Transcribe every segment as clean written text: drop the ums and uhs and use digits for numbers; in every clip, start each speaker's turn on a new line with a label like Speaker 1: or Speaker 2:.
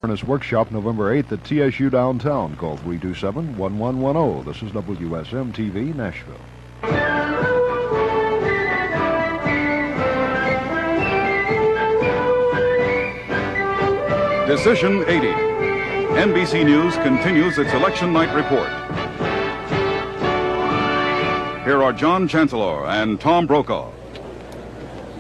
Speaker 1: Furnace Workshop, November 8th at TSU downtown. Call 327-1110. This is WSM-TV, Nashville.
Speaker 2: Decision 80. NBC News continues its election night report. Here are John Chancellor and Tom Brokaw.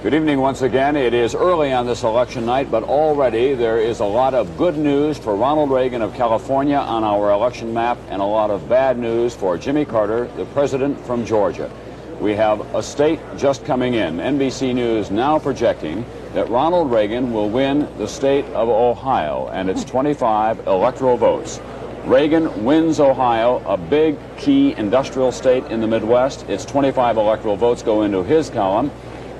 Speaker 3: Good evening once again. It is early on this election night, but already there is a lot of good news for Ronald Reagan of California on our election map and a lot of bad news for Jimmy Carter, the president from Georgia. We have a state just coming in. NBC News now projecting that Ronald Reagan will win the state of Ohio and its 25 electoral votes. Reagan wins Ohio, a big key industrial state in the Midwest. Its 25 electoral votes go into his column.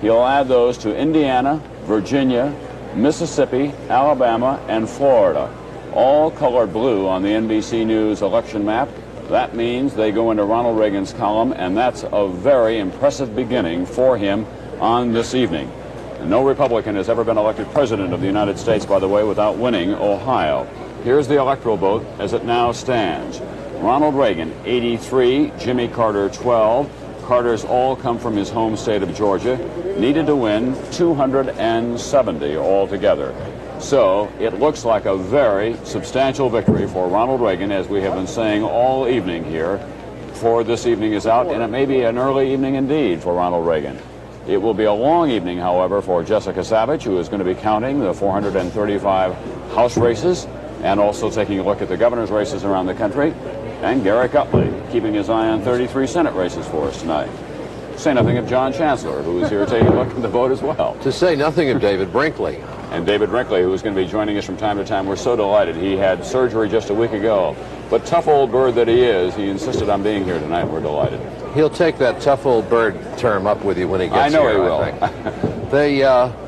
Speaker 3: He'll add those to Indiana, Virginia, Mississippi, Alabama, and Florida, all colored blue on the NBC News election map. That means they go into Ronald Reagan's column, and that's a very impressive beginning for him on this evening. And no Republican has ever been elected president of the United States, by the way, without winning Ohio. Here's the electoral vote as it now stands. Ronald Reagan, 83, Jimmy Carter, 12. Carter's all come from his home state of Georgia, needed to win 270 altogether. So it looks like a very substantial victory for Ronald Reagan, as we have been saying all evening here, before this evening is out, and it may be an early evening indeed for Ronald Reagan. It will be a long evening, however, for Jessica Savage, who is going to be counting the 435 House races and also taking a look at the governor's races around the country. And Garrett Utley keeping his eye on 33 Senate races for us tonight. Say nothing of John Chancellor, who is here taking a look at the vote as well.
Speaker 4: To say nothing of David Brinkley.
Speaker 3: And David Brinkley, who is going to be joining us from time to time. We're so delighted. He had surgery just a week ago. But tough old bird that he is, he insisted on being here tonight. We're delighted.
Speaker 4: He'll take that tough old bird term up with you when he gets here.
Speaker 3: I know he will.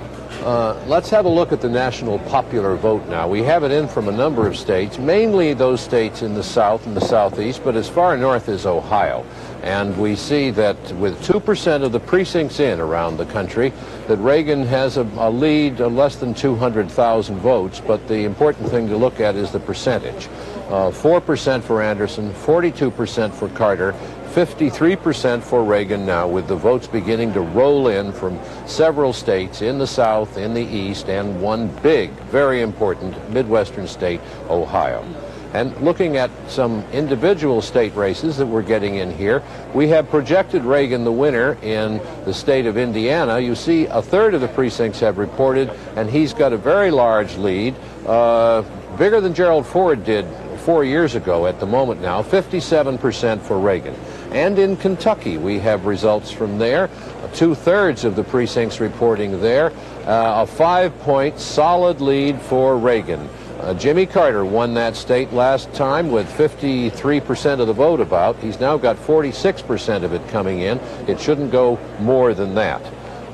Speaker 4: Let's have a look at the national popular vote now. We have it in from a number of states, mainly those states in the South and the Southeast, but as far north as Ohio. And we see that with 2% of the precincts in around the country, that Reagan has a lead of less than 200,000 votes, but the important thing to look at is the percentage. 4% for Anderson, 42% for Carter, 53% for Reagan now, with the votes beginning to roll in from several states in the South, in the East, and one big, very important Midwestern state, Ohio. And looking at some individual state races that we're getting in here, we have projected Reagan the winner in the state of Indiana. You see a third of the precincts have reported, and he's got a very large lead, bigger than Gerald Ford did 4 years ago at the moment now, 57% for Reagan. And in Kentucky, we have results from there, 2/3 of the precincts reporting there, a 5-point solid lead for Reagan. Jimmy Carter won that state last time with 53% of the vote about. He's now got 46% of it coming in. It shouldn't go more than that.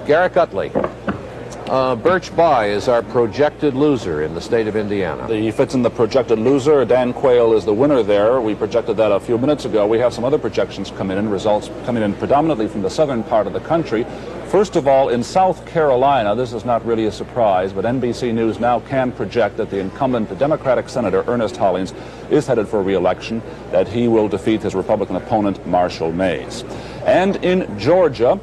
Speaker 4: Garrett Utley. Birch Bayh is our projected loser in the state of Indiana.
Speaker 5: He fits in the projected loser. Dan Quayle is the winner there. We projected that a few minutes ago. We have some other projections coming in, results coming in predominantly from the southern part of the country. First of all, in South Carolina, this is not really a surprise, but NBC News now can project that the incumbent Democratic Senator Ernest Hollings is headed for re-election, that he will defeat his Republican opponent, Marshall Mays. And in Georgia,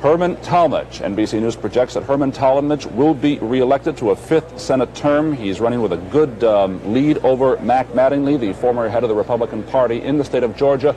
Speaker 5: Herman Talmadge. NBC News projects that Herman Talmadge will be reelected to a 5th Senate term. He's running with a good lead over Mac Mattingly, the former head of the Republican Party in the state of Georgia.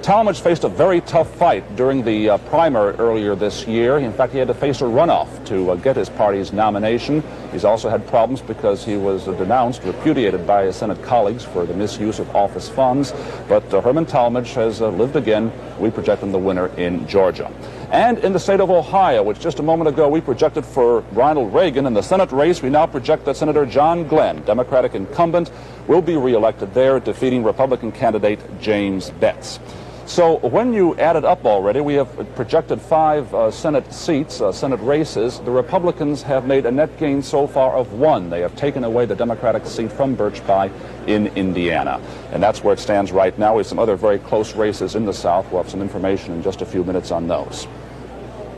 Speaker 5: Talmadge faced a very tough fight during the primary earlier this year. In fact, he had to face a runoff to get his party's nomination. He's also had problems because he was denounced, repudiated by his Senate colleagues for the misuse of office funds. But Herman Talmadge has lived again. We project him the winner in Georgia. And in the state of Ohio, which just a moment ago we projected for Ronald Reagan in the Senate race, we now project that Senator John Glenn, Democratic incumbent, will be reelected there, defeating Republican candidate James Betts. So when you add it up already, we have projected 5 Senate seats, Senate races. The Republicans have made a net gain so far of 1. They have taken away the Democratic seat from Birch Bayh in Indiana. And that's where it stands right now. We have some other very close races in the South. We'll have some information in just a few minutes on those.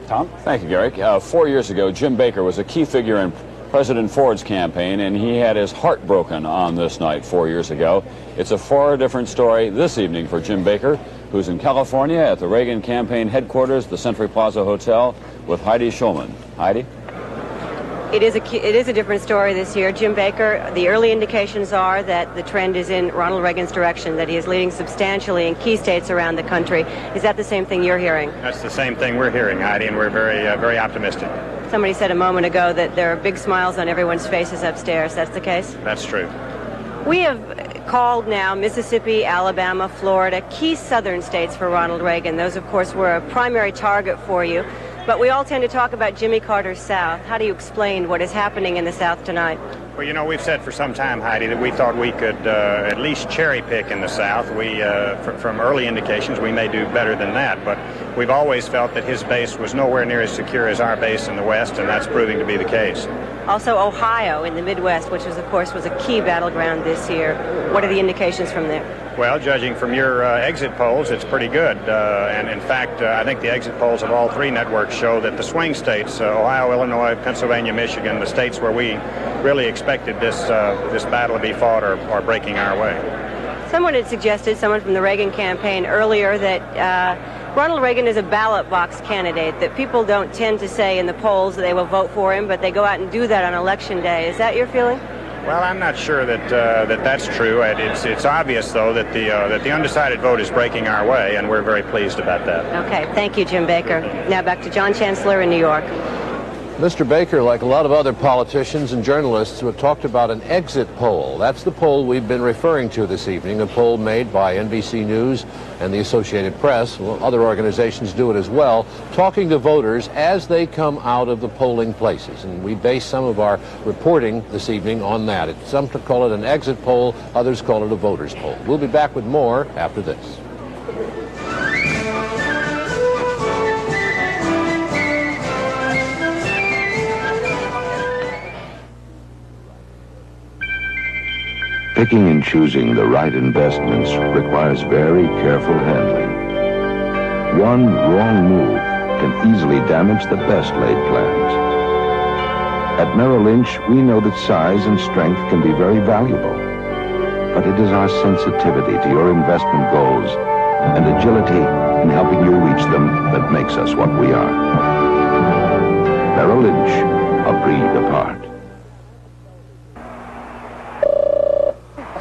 Speaker 5: Tom?
Speaker 3: Thank you, Gary. 4 years ago, Jim Baker was a key figure in President Ford's campaign, and he had his heart broken on this night 4 years ago. It's a far different story this evening for Jim Baker, who's in California at the Reagan campaign headquarters, the Century Plaza Hotel, with Heidi Schulman. Heidi?
Speaker 6: It is a different story this year. Jim Baker, the early indications are that the trend is in Ronald Reagan's direction, that he is leading substantially in key states around the country. Is that the same thing you're hearing?
Speaker 7: That's the same thing we're hearing, Heidi, and we're very optimistic.
Speaker 6: Somebody said a moment ago that there are big smiles on everyone's faces upstairs. That's the case?
Speaker 7: That's true.
Speaker 6: We have called now Mississippi, Alabama, Florida, key southern states for Ronald Reagan. Those, of course, were a primary target for you. But we all tend to talk about Jimmy Carter's South. How do you explain what is happening in the South tonight?
Speaker 7: Well, you know, we've said for some time, Heidi, that we thought we could at least cherry pick in the South. From early indications, we may do better than that. But we've always felt that his base was nowhere near as secure as our base in the West, and that's proving to be the case.
Speaker 6: Also, Ohio in the Midwest, which was, of course, was a key battleground this year. What are the indications from there?
Speaker 7: Well, judging from your exit polls, it's pretty good. And in fact, I think the exit polls of all three networks show that the swing states, Ohio, Illinois, Pennsylvania, Michigan, the states where we really expected this battle to be fought are breaking our way.
Speaker 6: Someone had suggested, someone from the Reagan campaign earlier, that Ronald Reagan is a ballot box candidate, that people don't tend to say in the polls that they will vote for him, but they go out and do that on Election Day. Is that your feeling?
Speaker 7: Well, I'm not sure that that's true. It's obvious, though, that the undecided vote is breaking our way, and we're very pleased about that.
Speaker 6: Okay, thank you, Jim Baker. Now back to John Chancellor in New York.
Speaker 4: Mr. Baker, like a lot of other politicians and journalists who have talked about an exit poll. That's the poll we've been referring to this evening, a poll made by NBC News and the Associated Press. Well, other organizations do it as well, talking to voters as they come out of the polling places. And we base some of our reporting this evening on that. Some call it an exit poll, others call it a voters poll. We'll be back with more after this.
Speaker 8: Picking and choosing the right investments requires very careful handling. One wrong move can easily damage the best laid plans. At Merrill Lynch, we know that size and strength can be very valuable, but it is our sensitivity to your investment goals and agility in helping you reach them that makes us what we are. Merrill Lynch, a breed apart.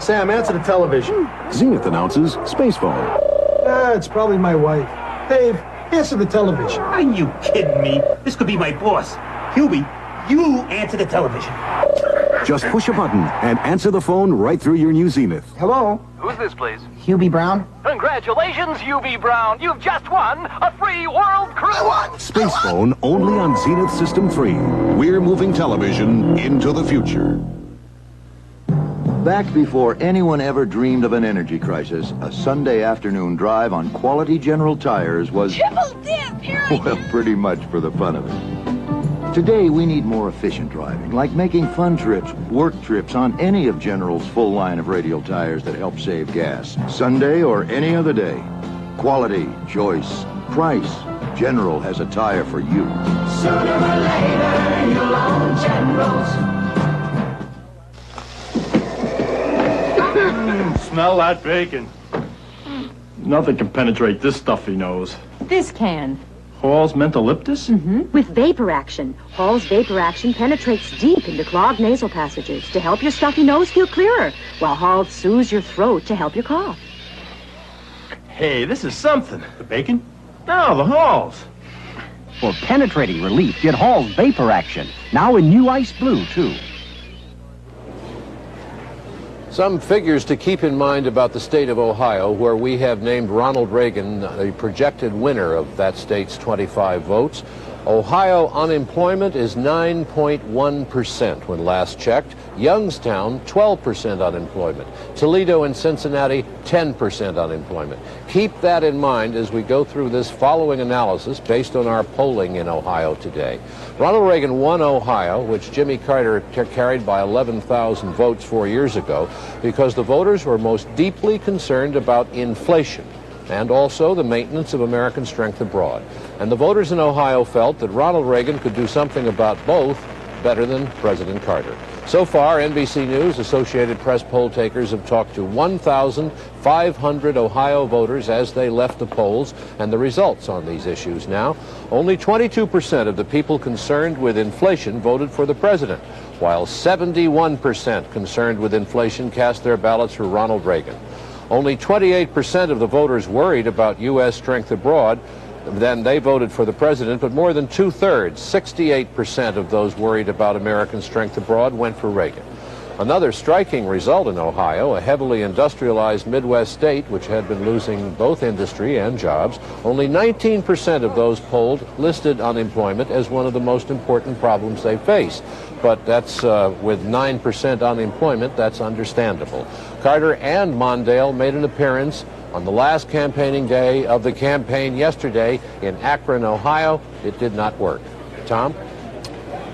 Speaker 9: Sam, answer the television.
Speaker 10: Zenith announces Space Phone.
Speaker 9: It's probably my wife. Dave, answer the television.
Speaker 11: Are you kidding me? This could be my boss. Hubie, you answer the television.
Speaker 10: Just push a button and answer the phone right through your new Zenith.
Speaker 9: Hello?
Speaker 12: Who's this, please?
Speaker 11: Hubie Brown?
Speaker 12: Congratulations, Hubie Brown. You've just won a free world cruise.
Speaker 10: Space Phone only on Zenith System 3. We're moving television into the future.
Speaker 13: Back before anyone ever dreamed of an energy crisis, a Sunday afternoon drive on quality General tires was...
Speaker 14: Triple dip! Here I
Speaker 13: well, pretty much for the fun of it. Today, we need more efficient driving, like making fun trips, work trips on any of General's full line of radial tires that help save gas. Sunday or any other day. Quality, choice, price. General has a tire for you.
Speaker 14: Sooner or later, you'll own General's.
Speaker 15: Smell that bacon. Nothing can penetrate this stuffy nose.
Speaker 16: This can.
Speaker 15: Hall's Mentholyptus?
Speaker 16: With vapor action. Hall's vapor action penetrates deep into clogged nasal passages to help your stuffy nose feel clearer, while Hall soothes your throat to help your cough.
Speaker 15: Hey, this is something. The bacon? No, the Halls.
Speaker 17: For penetrating relief, get Hall's vapor action. Now in new ice blue, too.
Speaker 4: Some figures to keep in mind about the state of Ohio, where we have named Ronald Reagan the projected winner of that state's 25 votes. Ohio unemployment is 9.1% when last checked. Youngstown, 12% unemployment. Toledo and Cincinnati, 10% unemployment. Keep that in mind as we go through this following analysis based on our polling in Ohio today. Ronald Reagan won Ohio, which Jimmy Carter carried by 11,000 votes 4 years ago, because the voters were most deeply concerned about inflation and also the maintenance of American strength abroad. And the voters in Ohio felt that Ronald Reagan could do something about both better than President Carter. So far, NBC News Associated Press poll takers have talked to 1,500 Ohio voters as they left the polls, and the results on these issues now. Only 22% of the people concerned with inflation voted for the president, while 71% concerned with inflation cast their ballots for Ronald Reagan. Only 28% of the voters worried about U.S. strength abroad, then they voted for the president, but more than two-thirds, 68% of those worried about American strength abroad, went for Reagan. Another striking result in Ohio, a heavily industrialized Midwest state which had been losing both industry and jobs, only 19% of those polled listed unemployment as one of the most important problems they face. But that's, with 9% unemployment, that's understandable. Carter and Mondale made an appearance on the last campaigning day of the campaign yesterday in Akron, Ohio. It did not work. Tom?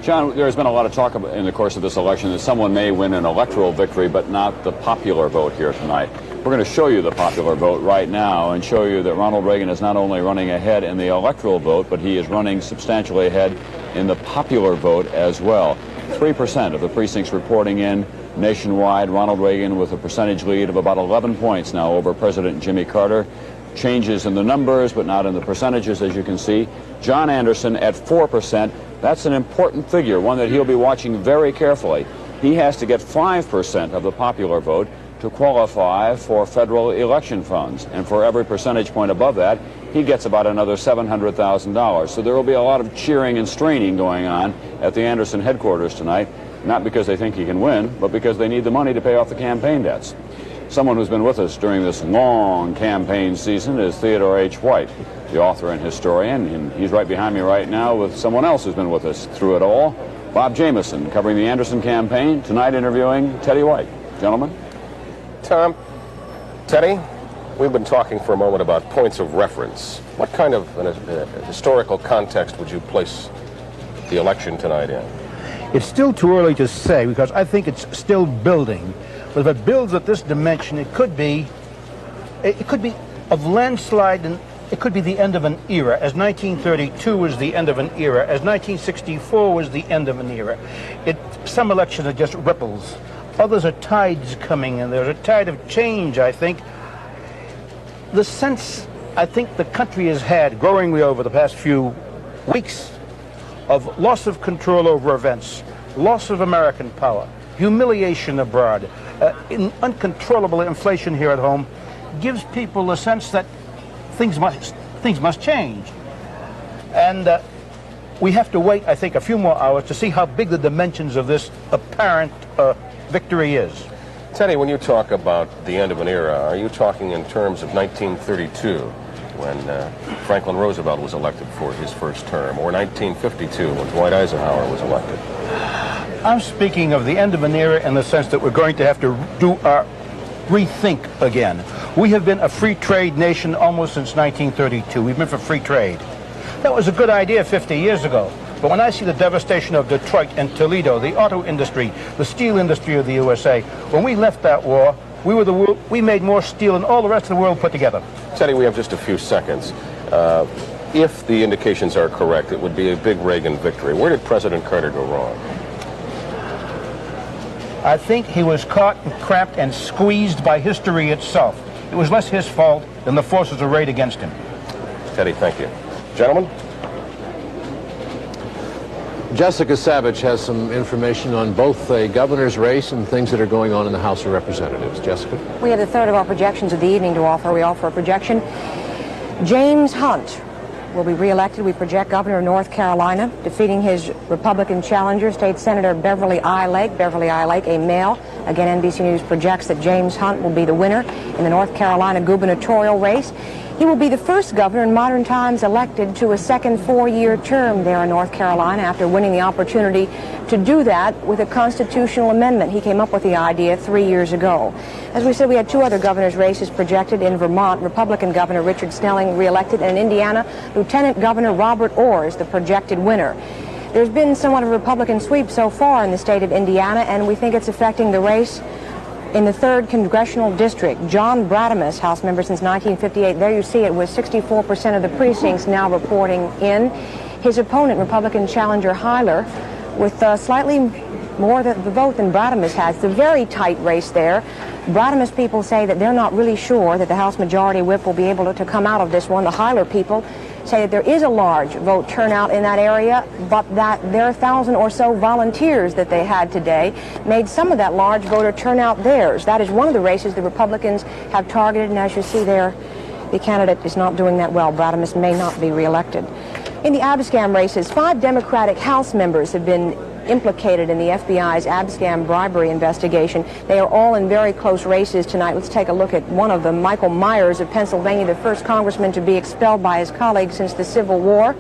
Speaker 3: John, there's been a lot of talk in the course of this election that someone may win an electoral victory, but not the popular vote here tonight. We're going to show you the popular vote right now and show you that Ronald Reagan is not only running ahead in the electoral vote, but he is running substantially ahead in the popular vote as well. 3% of the precincts reporting in nationwide. Ronald Reagan with a percentage lead of about 11 points now over President Jimmy Carter. Changes in the numbers, but not in the percentages, as you can see. John Anderson at 4%. That's an important figure, one that he'll be watching very carefully. He has to get 5% of the popular vote to qualify for federal election funds. And for every percentage point above that, he gets about another $700,000. So there will be a lot of cheering and straining going on at the Anderson headquarters tonight, not because they think he can win, but because they need the money to pay off the campaign debts. Someone who's been with us during this long campaign season is Theodore H. White, the author and historian, and he's right behind me right now with someone else who's been with us through it all, Bob Jameson, covering the Anderson campaign, tonight interviewing Teddy White. Gentlemen.
Speaker 18: Tom, Teddy, we've been talking for a moment about points of reference. What kind of historical context would you place the election tonight in?
Speaker 19: It's still too early to say because I think it's still building. But if it builds at this dimension, it could be of landslide, and it could be the end of an era, as 1932 was the end of an era, as 1964 was the end of an era. Some elections are just ripples. Others are tides coming, and there's a tide of change, I think. The sense I think the country has had growingly over the past few weeks of loss of control over events, loss of American power, humiliation abroad, uncontrollable inflation here at home, gives people a sense that things must change. And we have to wait, I think, a few more hours to see how big the dimensions of this apparent victory is.
Speaker 18: Teddy, when you talk about the end of an era, are you talking in terms of 1932, when Franklin Roosevelt was elected for his first term, or 1952, when Dwight Eisenhower was elected?
Speaker 19: I'm speaking of the end of an era in the sense that we're going to have to do our rethink again. We have been a free trade nation almost since 1932. We've been for free trade. That was a good idea 50 years ago. But when I see the devastation of Detroit and Toledo, the auto industry, the steel industry of the USA, when we left that war, we made more steel than all the rest of the world put together.
Speaker 18: Teddy, we have just a few seconds. If the indications are correct, it would be a big Reagan victory. Where did President Carter go wrong?
Speaker 19: I think he was caught and cramped and squeezed by history itself. It was less his fault than the forces arrayed against him.
Speaker 18: Teddy, thank you. Gentlemen?
Speaker 4: Jessica Savage has some information on both the governor's race and things that are going on in the House of Representatives. Jessica?
Speaker 20: We have the third of our projections of the evening to offer. We offer a projection. James Hunt will be reelected. We project Governor of North Carolina, defeating his Republican challenger, State Senator Beverly I. Lake. Beverly I. Lake, a male. Again, NBC News projects that James Hunt will be the winner in the North Carolina gubernatorial race. He will be the first governor in modern times elected to a second four-year term there in North Carolina after winning the opportunity to do that with a constitutional amendment. He came up with the idea 3 years ago. As we said, we had two other governor's races projected in Vermont. Republican Governor Richard Snelling reelected, and in Indiana, Lieutenant Governor Robert Orr is the projected winner. There's been somewhat of a Republican sweep so far in the state of Indiana, and we think it's affecting the race in the 3rd Congressional District. John Bradamus, House member since 1958, there you see it, with 64% of the precincts now reporting in. His opponent, Republican challenger Hyler, with slightly more the vote than Bradamus has. It's a very tight race there. Bradamus people say that they're not really sure that the House Majority Whip will be able to come out of this one. The Hyler people say that there is a large vote turnout in that area, but that their 1,000 or so volunteers that they had today made some of that large voter turnout theirs. That is one of the races the Republicans have targeted, and as you see there, the candidate is not doing that well. Bradamus may not be reelected. In the Abscam races, 5 Democratic House members have been implicated in the FBI's Abscam bribery investigation. They are all in very close races tonight. Let's take a look at one of them, Michael Myers of Pennsylvania, the first congressman to be expelled by his colleagues since the Civil War.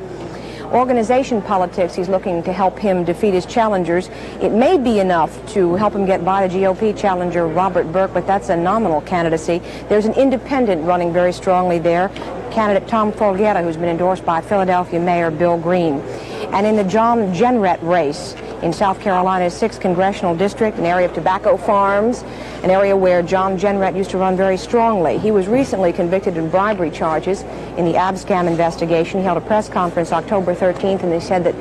Speaker 20: Organization politics, he's looking to help him defeat his challengers. It may be enough to help him get by the GOP challenger, Robert Burke, but that's a nominal candidacy. There's an independent running very strongly there, candidate Tom Folgetta, who's been endorsed by Philadelphia Mayor Bill Green. And in the John Jenrette race in South Carolina's 6th Congressional District, an area of tobacco farms, an area where John Jenrette used to run very strongly. He was recently convicted of bribery charges in the Abscam investigation. He held a press conference October 13th, and they said that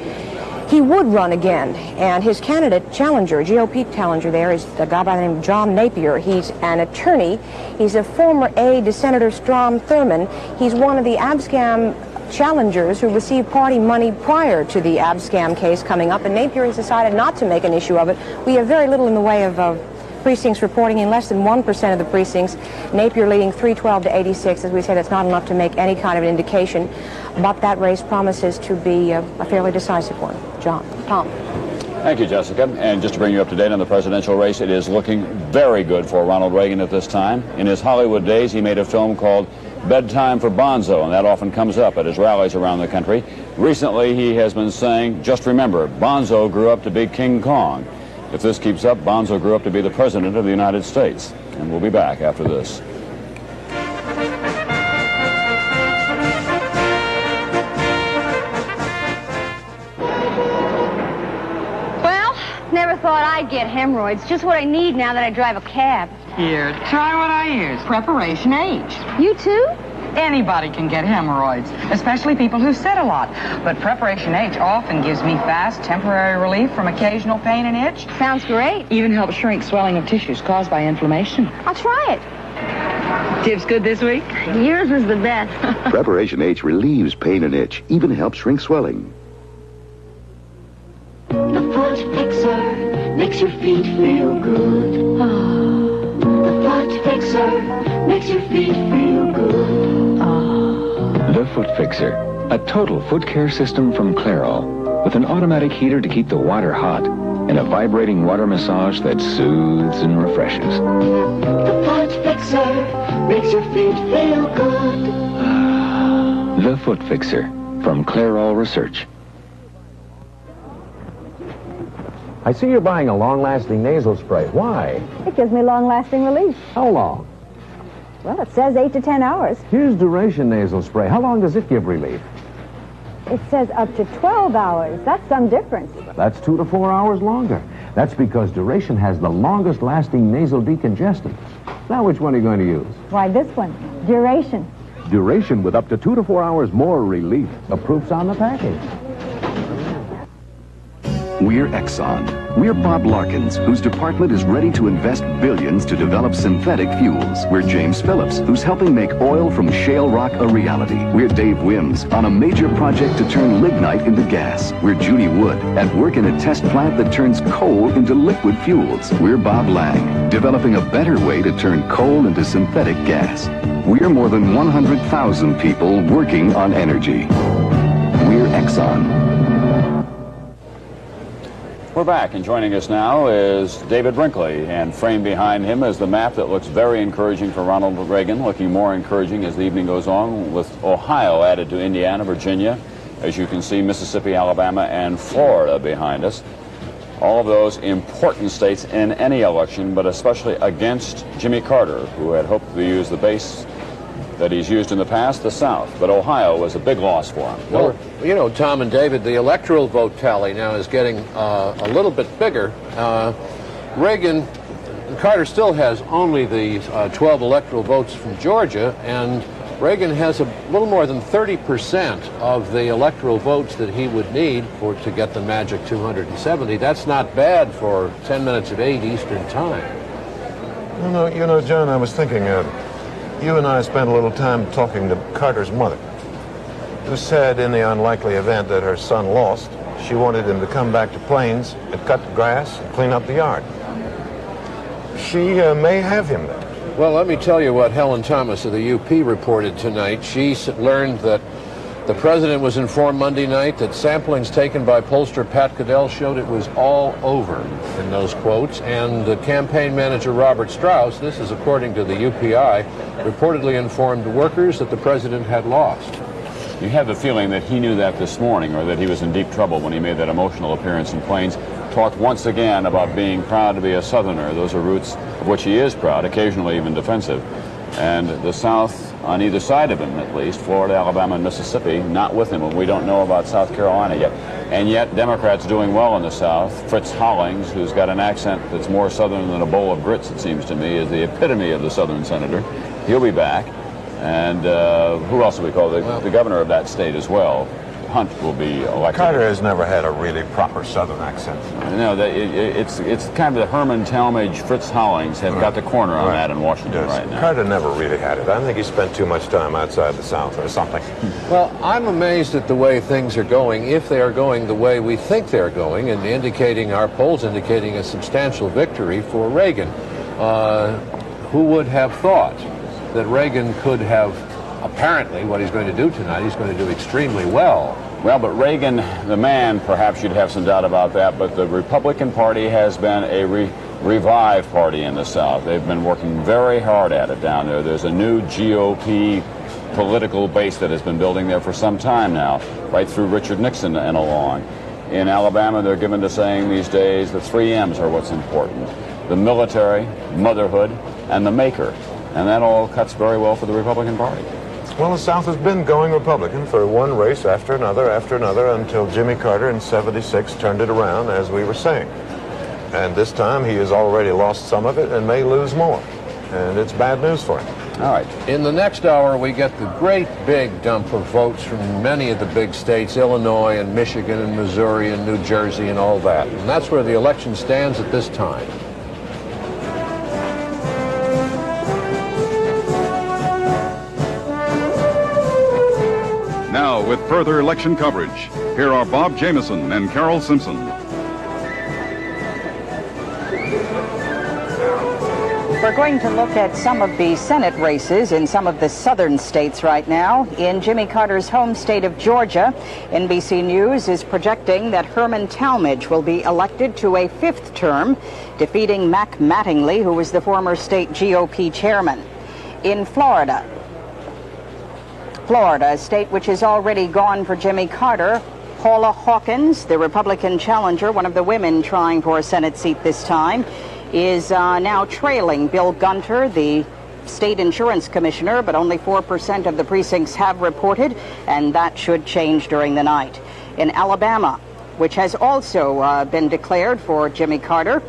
Speaker 20: he would run again. And his candidate, challenger, GOP challenger there, is a guy by the name of John Napier. He's an attorney. He's a former aide to Senator Strom Thurmond. He's one of the Abscam challengers who received party money prior to the Abscam case coming up, and Napier has decided not to make an issue of it. We have very little in the way of precincts reporting in less than 1% of the precincts. Napier leading 312 to 86. As we say, that's not enough to make any kind of an indication, but that race promises to be a fairly decisive one. Tom.
Speaker 3: Thank you, Jessica. And just to bring you up to date on the presidential race, it is looking very good for Ronald Reagan at this time. In his Hollywood days, he made a film called Bedtime for Bonzo, and that often comes up at his rallies around the country. Recently, he has been saying, just remember, Bonzo grew up to be King Kong. If this keeps up, Bonzo grew up to be the President of the United States. And we'll be back after this.
Speaker 21: Well, never thought I'd get hemorrhoids. Just what I need now that I drive a cab.
Speaker 22: Here, try what I use. Preparation H.
Speaker 21: You too?
Speaker 22: Anybody can get hemorrhoids, especially people who sit a lot. But Preparation H often gives me fast, temporary relief from occasional pain and itch.
Speaker 21: Sounds great.
Speaker 22: Even helps shrink swelling of tissues caused by inflammation.
Speaker 21: I'll try it.
Speaker 22: Tips good this week?
Speaker 21: Yours was the best.
Speaker 23: Preparation H relieves pain and itch, even helps shrink swelling.
Speaker 14: The Foot Fixer makes your feet feel good. The Foot Fixer makes your feet feel good.
Speaker 24: The Foot Fixer, a total foot care system from Clairol, with an automatic heater to keep the water hot and a vibrating water massage that soothes and refreshes.
Speaker 14: The Foot Fixer makes your feet feel good.
Speaker 24: The Foot Fixer from Clairol Research.
Speaker 25: I see you're buying a long-lasting nasal spray. Why?
Speaker 26: It gives me long-lasting relief.
Speaker 25: How long?
Speaker 26: Well, it says 8 to 10 hours.
Speaker 25: Here's Duration nasal spray. How long does it give relief?
Speaker 26: It says up to 12 hours. That's some difference.
Speaker 25: That's 2 to 4 hours longer. That's because Duration has the longest-lasting nasal decongestant. Now, which one are you going to use?
Speaker 26: Why, this one. Duration.
Speaker 25: Duration with up to 2 to 4 hours more relief. The proof's on the package.
Speaker 10: We're Exxon. We're Bob Larkins, whose department is ready to invest billions to develop synthetic fuels. We're James Phillips, who's helping make oil from shale rock a reality. We're Dave Wims, on a major project to turn lignite into gas. We're Judy Wood, at work in a test plant that turns coal into liquid fuels. We're Bob Lang, developing a better way to turn coal into synthetic gas. We're more than 100,000 people working on energy. We're Exxon.
Speaker 3: We're back, and joining us now is David Brinkley, and framed behind him is the map that looks very encouraging for Ronald Reagan, looking more encouraging as the evening goes on, with Ohio added to Indiana, Virginia, as you can see, Mississippi, Alabama, and Florida behind us. All of those important states in any election, but especially against Jimmy Carter, who had hoped to use the base that he's used in the past, the South. But Ohio was a big loss for him.
Speaker 4: Well, you know, Tom and David, the electoral vote tally now is getting a little bit bigger. Carter still has only the 12 electoral votes from Georgia, and Reagan has a little more than 30% of the electoral votes that he would need to get the magic 270. That's not bad for 10 minutes of 8 Eastern time.
Speaker 1: You know, John, I was thinking, you and I spent a little time talking to Carter's mother, who said in the unlikely event that her son lost, she wanted him to come back to Plains and cut the grass and clean up the yard. She may have him there.
Speaker 4: Well, let me tell you what Helen Thomas of the UP reported tonight. She learned that the president was informed Monday night that samplings taken by pollster Pat Goodell showed it was all over, in those quotes, and the campaign manager Robert Strauss, this is according to the UPI, reportedly informed workers that the president had lost.
Speaker 3: You have the feeling that he knew that this morning, or that he was in deep trouble when he made that emotional appearance in Plains. Talked once again about being proud to be a Southerner. Those are roots of which he is proud, occasionally even defensive. And the South, on either side of him at least, Florida, Alabama, and Mississippi, not with him. And we don't know about South Carolina yet. And yet, Democrats doing well in the South. Fritz Hollings, who's got an accent that's more Southern than a bowl of grits, it seems to me, is the epitome of the Southern senator. He'll be back. And who else do we call the governor of that state as well? Hunt will be elected.
Speaker 1: Carter has never had a really proper Southern accent.
Speaker 3: No, it's kind of the Herman Talmadge, Fritz Hollings have got the corner on that in Washington right now.
Speaker 1: Carter never really had it. I think he spent too much time outside the South or something.
Speaker 4: Well, I'm amazed at the way things are going, if they are going the way we think they're going, and our polls indicating a substantial victory for Reagan. Who would have thought that Reagan could have, apparently, what he's going to do tonight, he's going to do extremely well.
Speaker 3: Well, but Reagan, the man, perhaps you'd have some doubt about that, but the Republican Party has been a revived party in the South. They've been working very hard at it down there. There's a new GOP political base that has been building there for some time now, right through Richard Nixon and along. In Alabama, they're given to saying these days the 3 M's are what's important: the military, motherhood, and the maker. And that all cuts very well for the Republican Party.
Speaker 1: Well, the South has been going Republican for one race after another, until Jimmy Carter in '76 turned it around, as we were saying. And this time he has already lost some of it and may lose more. And it's bad news for him.
Speaker 4: All right. In the next hour, we get the great big dump of votes from many of the big states, Illinois and Michigan and Missouri and New Jersey and all that. And that's where the election stands at this time.
Speaker 2: Now, with further election coverage, here are Bob Jameson and Carol Simpson.
Speaker 22: We're going to look at some of the Senate races in some of the southern states right now. In Jimmy Carter's home state of Georgia, NBC News is projecting that Herman Talmadge will be elected to a 5th term, defeating Mac Mattingly, who was the former state GOP chairman. In Florida, a state which has already gone for Jimmy Carter, Paula Hawkins, the Republican challenger, one of the women trying for a Senate seat this time, is now trailing Bill Gunter, the state insurance commissioner, but only 4% of the precincts have reported, and that should change during the night. In Alabama, which has also been declared for Jimmy Carter,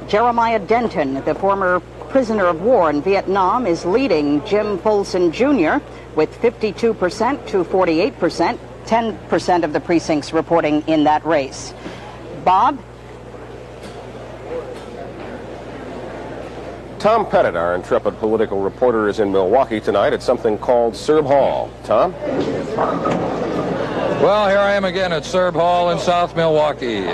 Speaker 22: Jeremiah Denton, the former prisoner of war in Vietnam, is leading Jim Folsom Jr. with 52% to 48%, 10% of the precincts reporting in that race. Bob?
Speaker 18: Tom Pettit, our intrepid political reporter, is in Milwaukee tonight at something called Serb Hall. Tom?
Speaker 5: Well, here I am again at Serb Hall in South Milwaukee.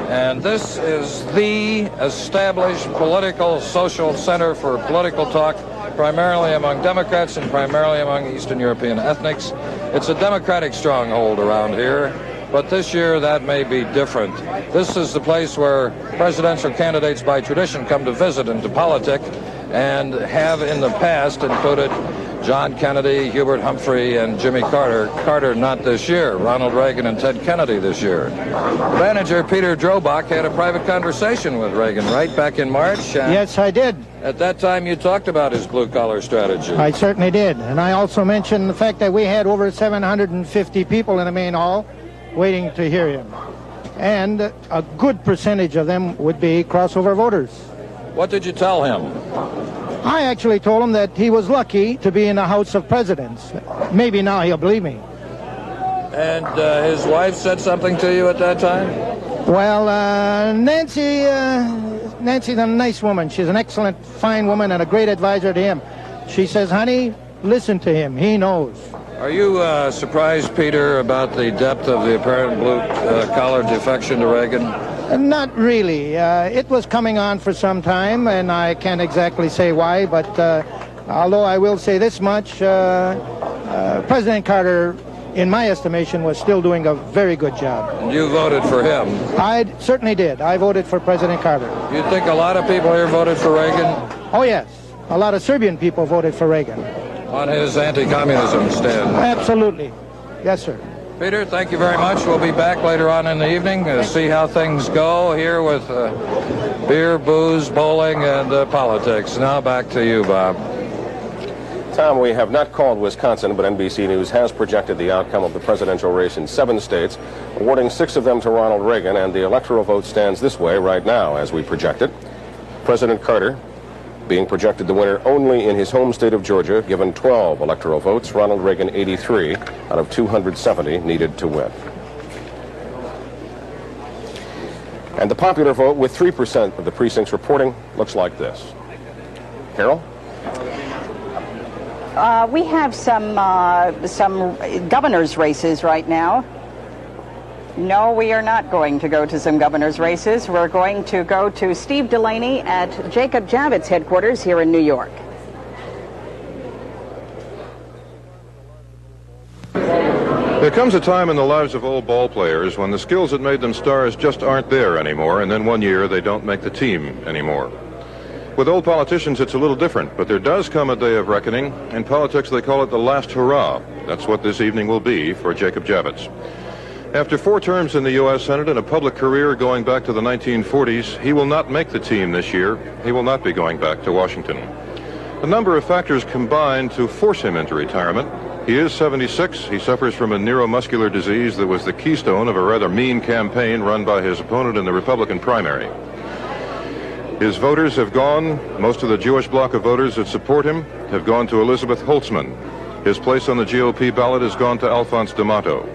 Speaker 5: And this is the established political social center for political talk, primarily among Democrats and primarily among Eastern European ethnics. It's a Democratic stronghold around here, but this year that may be different. This is the place where presidential candidates by tradition come to visit and to politic, and have in the past included John Kennedy, Hubert Humphrey, and Jimmy Carter. Carter not this year. Ronald Reagan and Ted Kennedy this year. Manager Peter Drobach had a private conversation with Reagan, right, back in March?
Speaker 6: Yes, I did.
Speaker 5: At that time, you talked about his blue-collar strategy.
Speaker 6: I certainly did. And I also mentioned the fact that we had over 750 people in the main hall waiting to hear him. And a good percentage of them would be crossover voters.
Speaker 5: What did you tell him?
Speaker 6: I actually told him that he was lucky to be in the House of Presidents. Maybe now he'll believe me.
Speaker 5: And his wife said something to you at that time?
Speaker 6: Well, Nancy's a nice woman. She's an excellent, fine woman and a great advisor to him. She says, honey, listen to him. He knows.
Speaker 5: Are you surprised, Peter, about the depth of the apparent blue-collar defection to Reagan?
Speaker 6: Not really. It was coming on for some time, and I can't exactly say why, but although I will say this much, President Carter, in my estimation, was still doing a very good job.
Speaker 5: And you voted for him?
Speaker 6: I certainly did. I voted for President Carter.
Speaker 5: You think a lot of people here voted for Reagan?
Speaker 6: Oh, yes. A lot of Serbian people voted for Reagan.
Speaker 5: On his anti-communism stand?
Speaker 6: Absolutely. Yes, sir.
Speaker 5: Peter, thank you very much. We'll be back later on in the evening to see how things go here with beer, booze, bowling, and politics. Now back to you, Bob.
Speaker 18: Tom, we have not called Wisconsin, but NBC News has projected the outcome of the presidential race in 7 states, awarding 6 of them to Ronald Reagan, and the electoral vote stands this way right now as we project it. President Carter being projected the winner only in his home state of Georgia, given 12 electoral votes. Ronald Reagan 83 out of 270 needed to win. And the popular vote, with 3% of the precincts reporting, looks like this. Carol?
Speaker 22: We have some governor's races right now. No, we are not going to go to some governor's races. We're going to go to Steve Delaney at Jacob Javits headquarters here in New York.
Speaker 7: There comes a time in the lives of old ball players when the skills that made them stars just aren't there anymore, and then one year they don't make the team anymore. With old politicians, it's a little different, but there does come a day of reckoning. In politics, they call it the last hurrah. That's what this evening will be for Jacob Javits. After 4 terms in the U.S. Senate and a public career going back to the 1940s, he will not make the team this year. He will not be going back to Washington. A number of factors combine to force him into retirement. He is 76. He suffers from a neuromuscular disease that was the keystone of a rather mean campaign run by his opponent in the Republican primary. His voters have gone. Most of the Jewish bloc of voters that support him have gone to Elizabeth Holtzman. His place on the GOP ballot has gone to Alphonse D'Amato.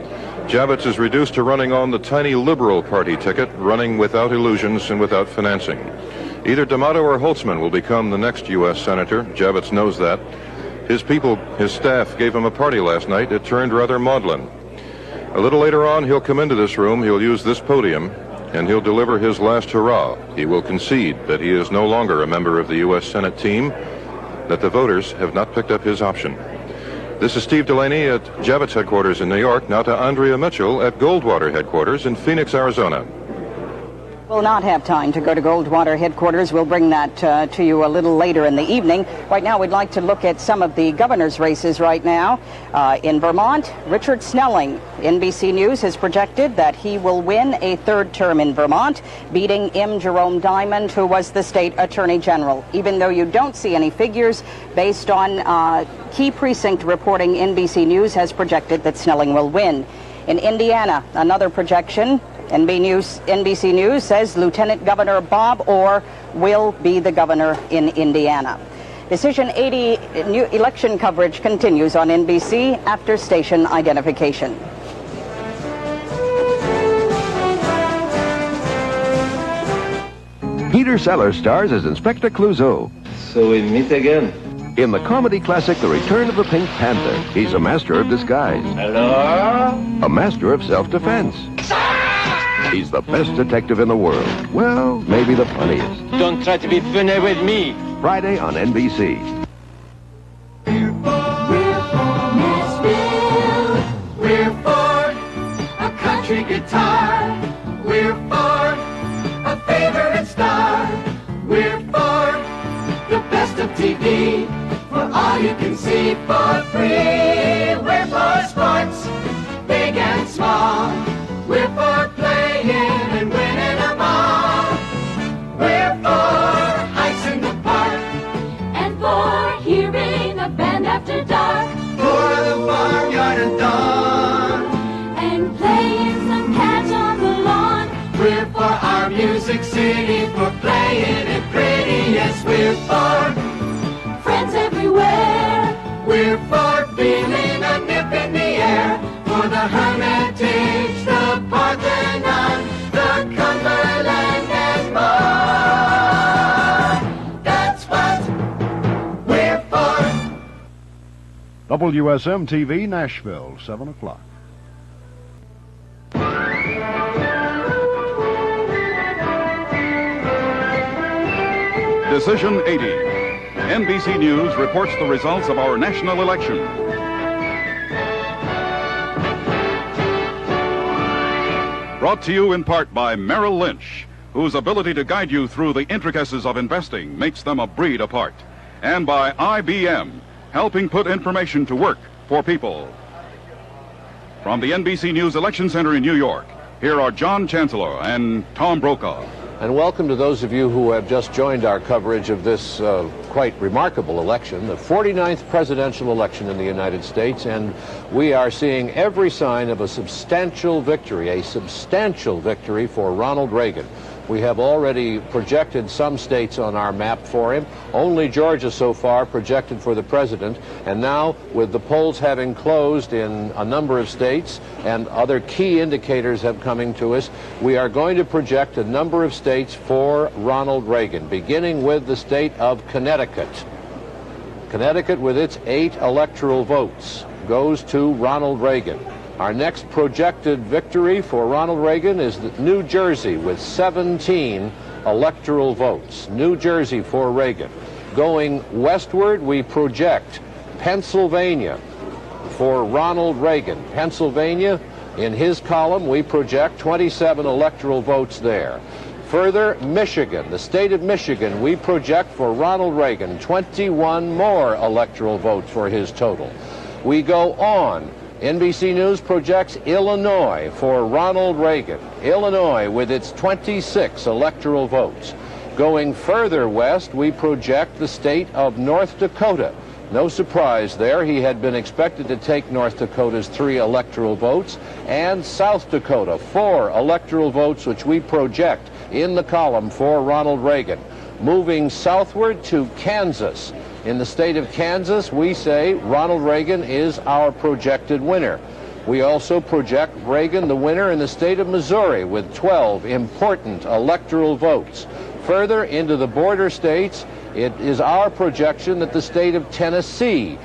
Speaker 7: Javits is reduced to running on the tiny Liberal Party ticket, running without illusions and without financing. Either D'Amato or Holtzman will become the next U.S. Senator. Javits knows that. His people, his staff, gave him a party last night. It turned rather maudlin. A little later on, he'll come into this room, he'll use this podium, and he'll deliver his last hurrah. He will concede that he is no longer a member of the U.S. Senate team, that the voters have not picked up his option. This is Steve Delaney at Javits headquarters in New York. Now to Andrea Mitchell at Goldwater headquarters in Phoenix, Arizona.
Speaker 22: We'll not have time to go to Goldwater headquarters. We'll bring that to you a little later in the evening. Right now, we'd like to look at some of the governor's races right now. In Vermont, Richard Snelling, NBC News, has projected that he will win a 3rd term in Vermont, beating M. Jerome Diamond, who was the state attorney general. Even though you don't see any figures, based on key precinct reporting, NBC News has projected that Snelling will win. In Indiana, another projection, NBC News says Lieutenant Governor Bob Orr will be the governor in Indiana. Decision 80 new election coverage continues on NBC after station identification.
Speaker 25: Peter Sellers stars as Inspector Clouseau.
Speaker 8: So we meet again.
Speaker 25: In the comedy classic The Return of the Pink Panther, he's a master of disguise.
Speaker 8: Hello?
Speaker 25: A master of self-defense. He's the best detective in the world. Well, maybe the funniest.
Speaker 8: Don't try to be funny with me.
Speaker 25: Friday on NBC.
Speaker 14: We're for Nashville. We're for a country guitar. We're for a favorite star. We're for the best of TV. For all you can see for free. We're for sports, big and small. We're for playing and winning them all. We're for hikes in the park. And for hearing a band after dark. For the farmyard at dawn. And playing some catch on the lawn. We're for our music city. For playing it pretty. Yes, we're for
Speaker 9: WSM-TV, Nashville, 7 o'clock.
Speaker 2: Decision 80. NBC News reports the results of our national election. Brought to you in part by Merrill Lynch, whose ability to guide you through the intricacies of investing makes them a breed apart. And by IBM, helping put information to work for people. From the NBC News Election Center in New York, here are John Chancellor and Tom Brokaw.
Speaker 4: And welcome to those of you who have just joined our coverage of this quite remarkable election, the 49th presidential election in the United States, and we are seeing every sign of a substantial victory for Ronald Reagan. We have already projected some states on our map for him. Only Georgia so far projected for the president. And now, with the polls having closed in a number of states and other key indicators have coming to us, we are going to project a number of states for Ronald Reagan, beginning with the state of Connecticut. Connecticut, with its 8 electoral votes, goes to Ronald Reagan. Our next projected victory for Ronald Reagan is New Jersey with 17 electoral votes. New Jersey for Reagan. Going westward, we project Pennsylvania for Ronald Reagan. Pennsylvania, in his column, we project 27 electoral votes there. Further, Michigan, the state of Michigan, we project for Ronald Reagan 21 more electoral votes for his total. We go on. NBC News projects Illinois for Ronald Reagan. Illinois with its 26 electoral votes. Going further west, we project the state of North Dakota. No surprise there. He had been expected to take North Dakota's 3 electoral votes. And South Dakota, 4 electoral votes, which we project in the column for Ronald Reagan. Moving southward to Kansas. In the state of Kansas, we say Ronald Reagan is our projected winner. We also project Reagan the winner in the state of Missouri with 12 important electoral votes. Further into the border states, it is our projection that the state of Tennessee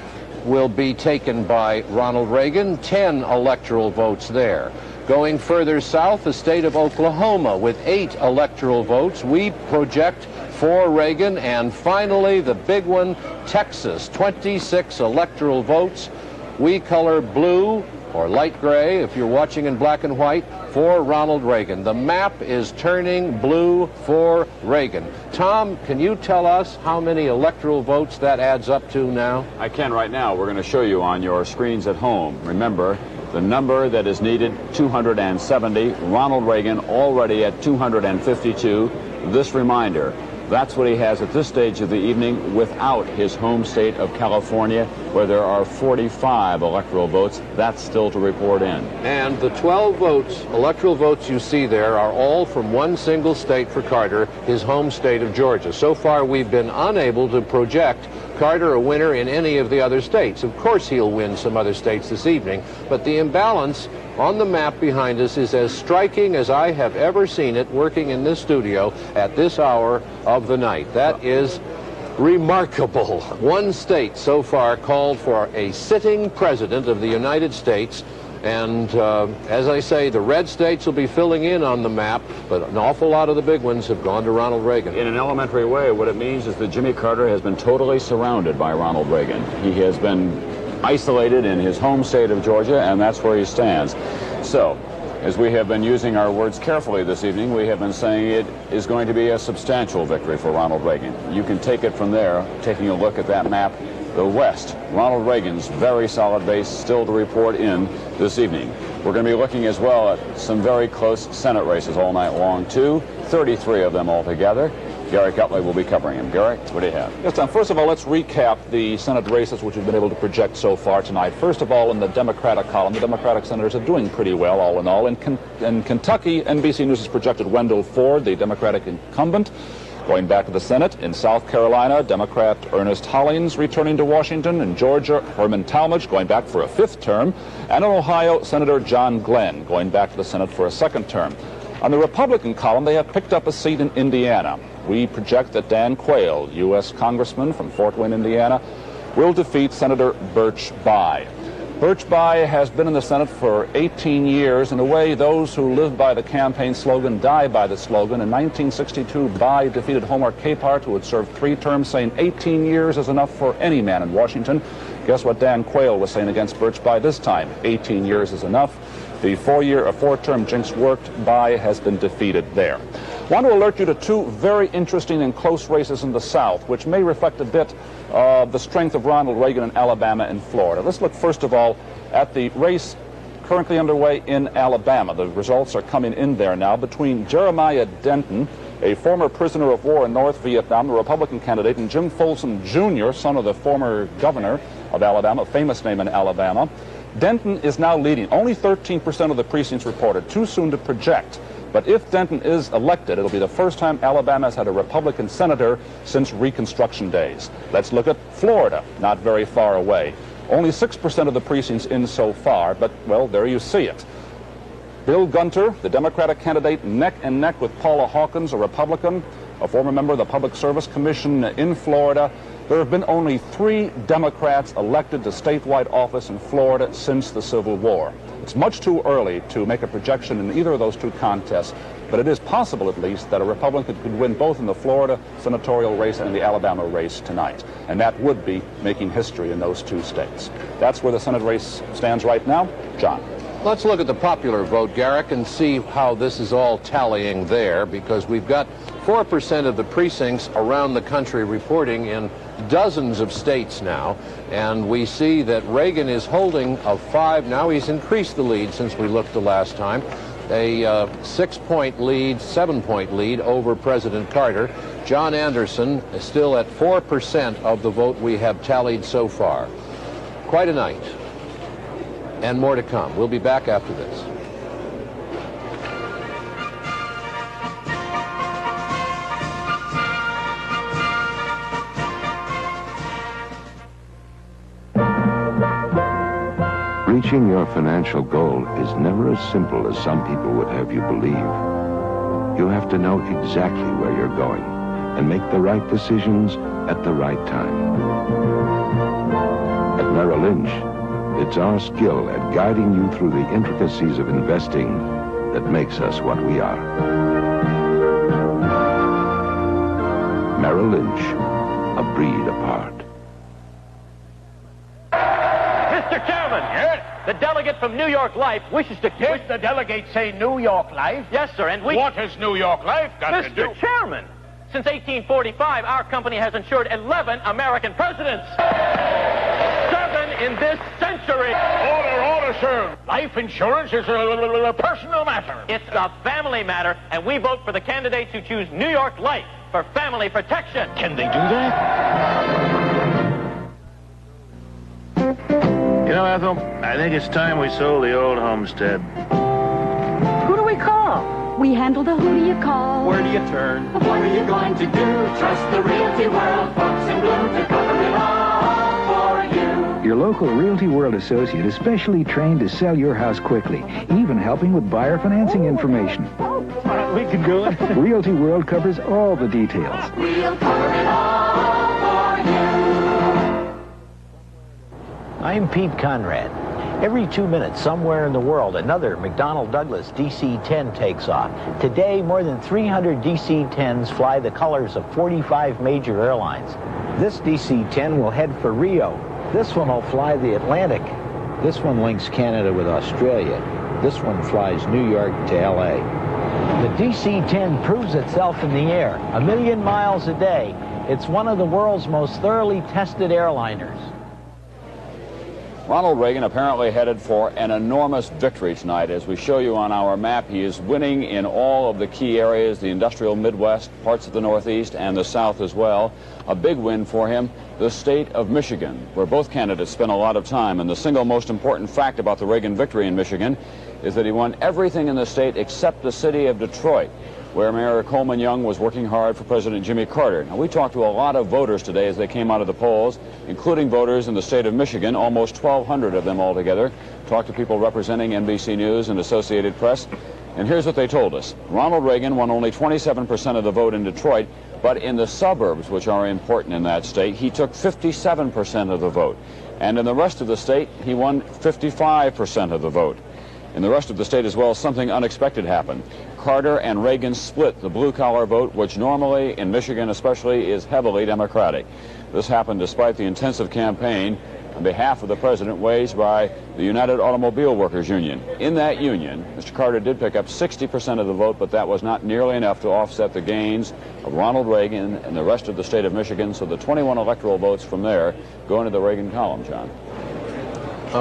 Speaker 4: will be taken by Ronald Reagan, 10 electoral votes there. Going further south, the state of Oklahoma with 8 electoral votes, we project for Reagan. And finally, the big one, Texas, 26 electoral votes. We color blue or light gray, if you're watching in black and white, for Ronald Reagan. The map is turning blue for Reagan. Tom, can you tell us how many electoral votes that adds up to now?
Speaker 3: I can right now. We're going to show you on your screens at home. Remember, the number that is needed, 270. Ronald Reagan already at 252. This reminder, that's what he has at this stage of the evening without his home state of California, where there are 45 electoral votes. That's still to report in.
Speaker 4: And the 12 votes, electoral votes you see there, are all from one single state for Carter, his home state of Georgia. So far, we've been unable to project Carter a winner in any of the other states. Of course, he'll win some other states this evening, but the imbalance on the map behind us is as striking as I have ever seen it working in this studio at this hour of the night. That is remarkable. One state so far called for a sitting president of the United States. And as I say, the red states will be filling in on the map, but an awful lot of the big ones have gone to Ronald Reagan.
Speaker 3: In an elementary way, what it means is that Jimmy Carter has been totally surrounded by Ronald Reagan. He has been isolated in his home state of Georgia, and that's where he stands. So, as we have been using our words carefully this evening, we have been saying it is going to be a substantial victory for Ronald Reagan. You can take it from there, taking a look at that map. The West, Ronald Reagan's very solid base still to report in this evening. We're going to be looking as well at some very close Senate races all night long, too. 33 of them altogether. Gary Cutley will be covering them. Gary, what do you have?
Speaker 11: Yes, Tom. First of all, let's recap the Senate races which we've been able to project so far tonight. First of all, in the Democratic column, the Democratic senators are doing pretty well, all in all. In Kentucky, NBC News has projected Wendell Ford, the Democratic incumbent, going back to the Senate. In South Carolina, Democrat Ernest Hollings returning to Washington. In Georgia, Herman Talmadge going back for a 5th term. And in Ohio, Senator John Glenn going back to the Senate for a 2nd term. On the Republican column, they have picked up a seat in Indiana. We project that Dan Quayle, U.S. Congressman from Fort Wayne, Indiana, will defeat Senator Birch Bayh. Birch Bayh has been in the Senate for 18 years. In a way, those who live by the campaign slogan die by the slogan. In 1962, Bayh defeated Homer Capehart, who had served 3 terms, saying 18 years is enough for any man in Washington. Guess what Dan Quayle was saying against Birch Bayh this time? 18 years is enough. The 4-term jinx worked. Bayh has been defeated there. I want to alert you to 2 very interesting and close races in the South, which may reflect a bit of the strength of Ronald Reagan in Alabama and Florida. Let's look first of all at the race currently underway in Alabama. The results are coming in there now between Jeremiah Denton, a former prisoner of war in North Vietnam, the Republican candidate, and Jim Folsom Jr., son of the former governor of Alabama, a famous name in Alabama. Denton is now leading. Only 13% of the precincts reported. Too soon to project. But if Denton is elected, it'll be the first time Alabama has had a Republican senator since Reconstruction days. Let's look at Florida, not very far away. Only 6% of the precincts in so far, but, well, there you see it. Bill Gunter, the Democratic candidate, neck and neck with Paula Hawkins, a Republican, a former member of the Public Service Commission in Florida. There have been only 3 Democrats elected to statewide office in Florida since the Civil War. It's much too early to make a projection in either of those 2 contests, but it is possible at least that a Republican could win both in the Florida senatorial race and the Alabama race tonight. And that would be making history in those 2 states. That's where the Senate race stands right now. John.
Speaker 4: Let's look at the popular vote, Garrick, and see how this is all tallying there, because we've got 4% of the precincts around the country reporting in dozens of states now, and we see that Reagan is holding a 5. Now he's increased the lead since we looked the last time. A 6-point lead, 7-point lead over President Carter. John Anderson is still at 4% of the vote we have tallied so far. Quite a night. And more to come. We'll be back after this.
Speaker 23: Reaching your financial goal is never as simple as some people would have you believe. You have to know exactly where you're going and make the right decisions at the right time. At Merrill Lynch, it's our skill at guiding you through the intricacies of investing that makes us what we are. Merrill Lynch, a breed apart.
Speaker 12: Mr. Chairman! Yes? The delegate from New York Life wishes to... Did the delegate say New York Life? Yes, sir, and we...
Speaker 13: What has New York Life got to do?
Speaker 12: Mr. Chairman! Since 1845, our company has insured 11 American presidents. 7 in this century.
Speaker 13: Order, sir. Life insurance is a personal matter.
Speaker 12: It's a family matter, and we vote for the candidates who choose New York Life for family protection.
Speaker 13: Can they do that?
Speaker 15: You know, Ethel, I think it's time we sold the old homestead.
Speaker 16: Who do we call? We handle the who do you call.
Speaker 13: Where do you turn?
Speaker 14: What are you going to do? Trust the Realty World folks in blue to cover it all for you.
Speaker 17: Your local Realty World associate is specially trained to sell your house quickly, even helping with buyer financing information.
Speaker 15: We can do it.
Speaker 17: Realty World covers all the details.
Speaker 14: We'll cover it all for you.
Speaker 19: I'm Pete Conrad. Every 2 minutes, somewhere in the world, another McDonnell Douglas DC-10 takes off. Today, more than 300 DC-10s fly the colors of 45 major airlines. This DC-10 will head for Rio. This one will fly the Atlantic. This one links Canada with Australia. This one flies New York to LA. The DC-10 proves itself in the air, 1,000,000 miles a day. It's one of the world's most thoroughly tested airliners.
Speaker 3: Ronald Reagan apparently headed for an enormous victory tonight. As we show you on our map, he is winning in all of the key areas, the industrial Midwest, parts of the Northeast, and the South as well. A big win for him, the state of Michigan, where both candidates spent a lot of time. And the single most important fact about the Reagan victory in Michigan is that he won everything in the state except the city of Detroit, where Mayor Coleman Young was working hard for President Jimmy Carter. Now, we talked to a lot of voters today as they came out of the polls, including voters in the state of Michigan, almost 1,200 of them altogether. Talked to people representing NBC News and Associated Press, and here's what they told us. Ronald Reagan won only 27% of the vote in Detroit, But in the suburbs, which are important in that state, he took 57% of the vote. And in the rest of the state, he won 55% of the vote. In the rest of the state as well, something unexpected happened. Carter and Reagan split the blue-collar vote, which normally, in Michigan especially, is heavily Democratic. This happened despite the intensive campaign on behalf of the president waged by the United Automobile Workers Union. In that union, Mr. Carter did pick up 60% of the vote, but that was not nearly enough to offset the gains of Ronald Reagan and the rest of the state of Michigan, so the 21 electoral votes from there go into the Reagan column, John.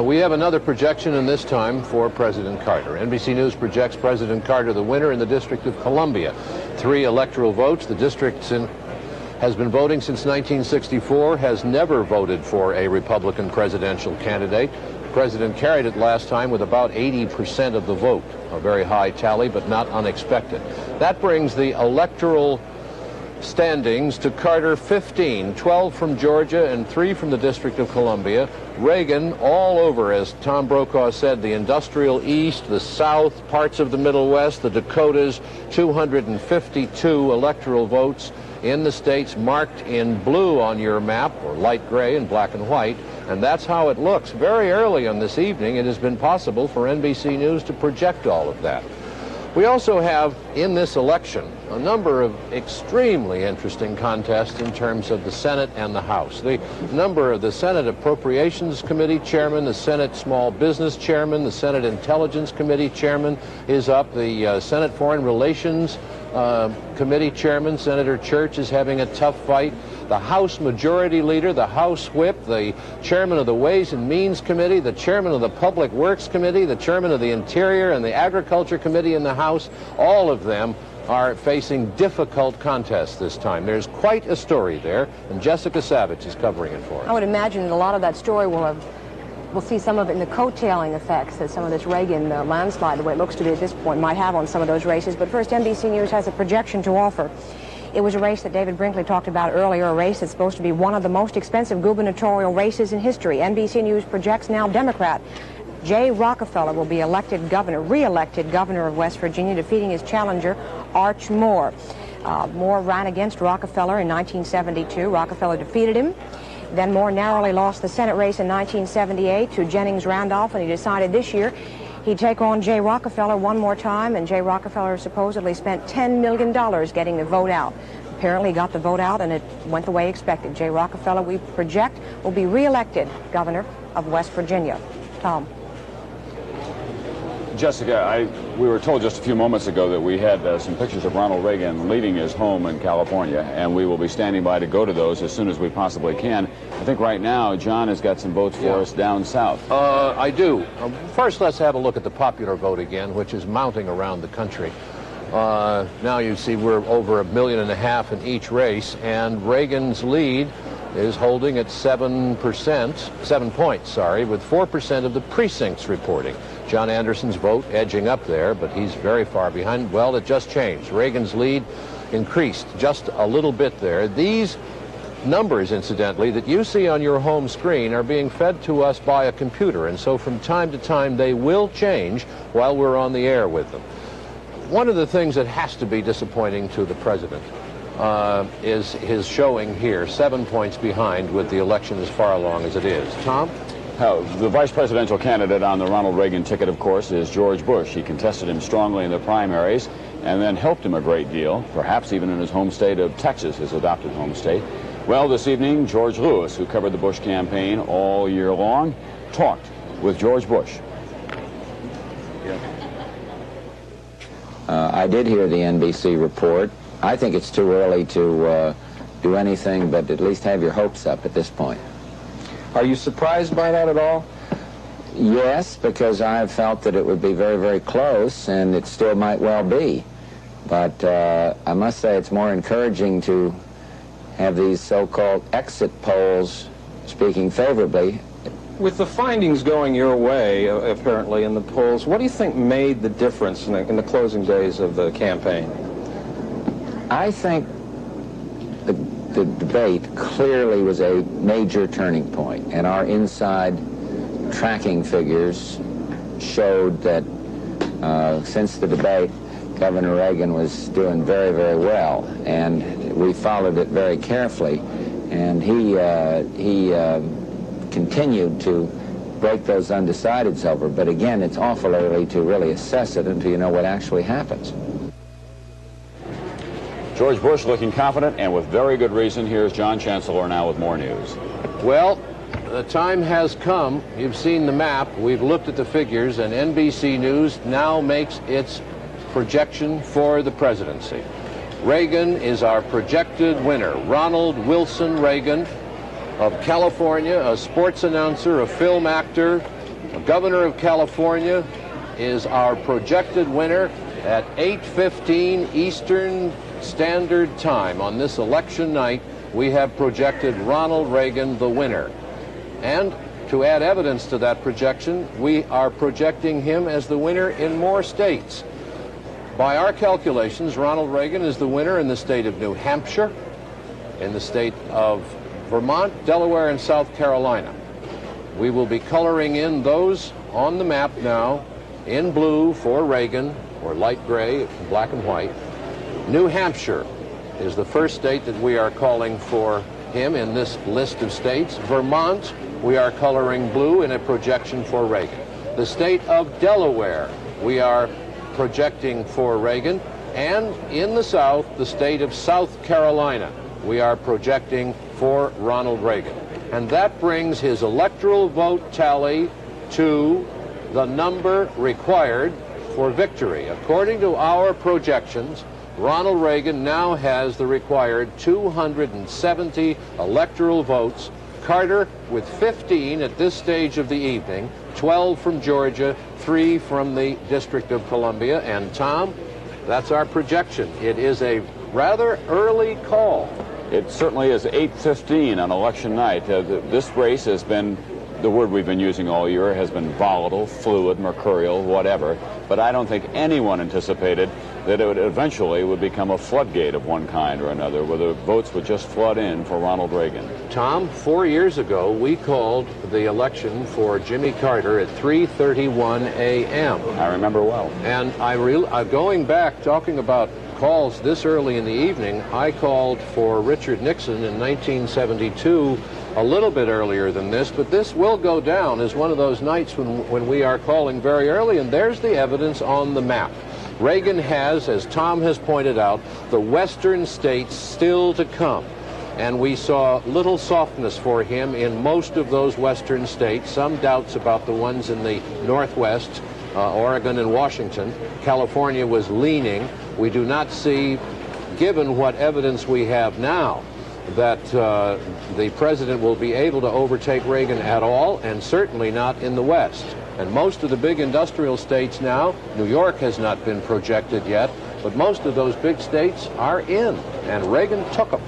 Speaker 4: We have another projection, and this time for President Carter. NBC News projects President Carter the winner in the District of Columbia. 3 electoral votes. The district has been voting since 1964, has never voted for a Republican presidential candidate. The president carried it last time with about 80% of the vote. A very high tally, but not unexpected. That brings the electoral standings to Carter 15, 12 from Georgia and 3 from the District of Columbia. Reagan all over, as Tom Brokaw said, the industrial East, the South, parts of the Middle West, the Dakotas, 252 electoral votes in the states marked in blue on your map, or light gray and black and white, and that's how it looks. Very early on this evening, it has been possible for NBC News to project all of that. We also have, in this election, a number of extremely interesting contests in terms of the Senate and the House. The number of the Senate Appropriations Committee chairman, the Senate Small Business chairman, the Senate Intelligence Committee chairman is up. The Senate Foreign Relations Committee chairman, Senator Church, is having a tough fight. The House Majority Leader, the House Whip, the chairman of the Ways and Means Committee, the chairman of the Public Works Committee, the chairman of the Interior and the Agriculture Committee in the House, all of them are facing difficult contests this time. There's quite a story there, and Jessica Savage is covering it for us.
Speaker 1: I would imagine that a lot of that story we'll see some of it in the coattailing effects that some of this Reagan landslide, the way it looks to be at this point, might have on some of those races. But first, NBC News has a projection to offer. It was a race that David Brinkley talked about earlier, a race that's supposed to be one of the most expensive gubernatorial races in history. NBC News projects now Democrat Jay Rockefeller will be elected governor, re-elected governor of West Virginia, defeating his challenger, Arch Moore. Moore ran against Rockefeller in 1972. Rockefeller defeated him. Then Moore narrowly lost the Senate race in 1978 to Jennings Randolph, and he decided this year he'd take on Jay Rockefeller one more time, and Jay Rockefeller supposedly spent $10 million getting the vote out. Apparently he got the vote out, and it went the way expected. Jay Rockefeller, we project, will be re-elected governor of West Virginia. Tom.
Speaker 3: Jessica, we were told just a few moments ago that we had some pictures of Ronald Reagan leaving his home in California, and we will be standing by to go to those as soon as we possibly can. I think right now John has got some votes for us down south.
Speaker 4: I do. First, let's have a look at the popular vote again, which is mounting around the country. Now you see we're over 1.5 million in each race, and Reagan's lead is holding at 7 points, with 4% of the precincts reporting. John Anderson's vote edging up there, but he's very far behind. Well, it just changed. Reagan's lead increased just a little bit there. These numbers, incidentally, that you see on your home screen are being fed to us by a computer, and so from time to time they will change while we're on the air with them. One of the things that has to be disappointing to the president is his showing here, 7 points behind with the election as far along as it is. Tom?
Speaker 3: The vice presidential candidate on the Ronald Reagan ticket, of course, is George Bush. He contested him strongly in the primaries and then helped him a great deal, perhaps even in his home state of Texas, his adopted home state. Well, this evening, George Lewis, who covered the Bush campaign all year long, talked with George Bush.
Speaker 10: I did hear the NBC report. I think it's too early to do anything but at least have your hopes up at this point.
Speaker 20: Are you surprised by that at all?
Speaker 10: Yes, because I've felt that it would be very, very close, and it still might well be. But I must say it's more encouraging to have these so-called exit polls speaking favorably.
Speaker 20: With the findings going your way, apparently, in the polls, what do you think made the difference in the closing days of the campaign?
Speaker 10: I think the debate clearly was a major turning point, and our inside tracking figures showed that since the debate, Governor Reagan was doing very, very well, and we followed it very carefully, and he continued to break those undecideds over. But again, it's awful early to really assess it until you know what actually happens.
Speaker 3: George Bush looking confident and with very good reason. Here's John Chancellor now with more news.
Speaker 4: Well, the time has come. You've seen the map. We've looked at the figures, and NBC News now makes its projection for the presidency. Reagan is our projected winner. Ronald Wilson Reagan of California, a sports announcer, a film actor, a governor of California, is our projected winner at 8:15 Eastern Standard Time. On this election night, we have projected Ronald Reagan the winner. And to add evidence to that projection, we are projecting him as the winner in more states. By our calculations, Ronald Reagan is the winner in the state of New Hampshire, in the state of Vermont, Delaware, and South Carolina. We will be coloring in those on the map now in blue for Reagan, or light gray, black and white. New Hampshire is the first state that we are calling for him in this list of states. Vermont, we are coloring blue in a projection for Reagan. The state of Delaware, we are projecting for Reagan. And in the South, the state of South Carolina, we are projecting for Ronald Reagan. And that brings his electoral vote tally to the number required for victory. According to our projections, Ronald Reagan now has the required 270 electoral votes. Carter with 15 at this stage of the evening, 12 from Georgia, 3 from the District of Columbia. And Tom, that's our projection. It is a rather early call.
Speaker 3: It certainly is 8:15 on election night. This race has been, the word we've been using all year, has been volatile, fluid, mercurial, whatever. But I don't think anyone anticipated that it would become a floodgate of one kind or another, where the votes would just flood in for Ronald Reagan.
Speaker 4: Tom, 4 years ago, we called the election for Jimmy Carter at 3:31 a.m.
Speaker 3: I remember well.
Speaker 4: And going back, talking about calls this early in the evening, I called for Richard Nixon in 1972, a little bit earlier than this, but this will go down as one of those nights when we are calling very early, and there's the evidence on the map. Reagan has, as Tom has pointed out, the western states still to come. And we saw little softness for him in most of those western states, some doubts about the ones in the Northwest, Oregon and Washington. California was leaning. We do not see, given what evidence we have now, that the president will be able to overtake Reagan at all, and certainly not in the West. And most of the big industrial states now, New York has not been projected yet, but most of those big states are in, and Reagan took them.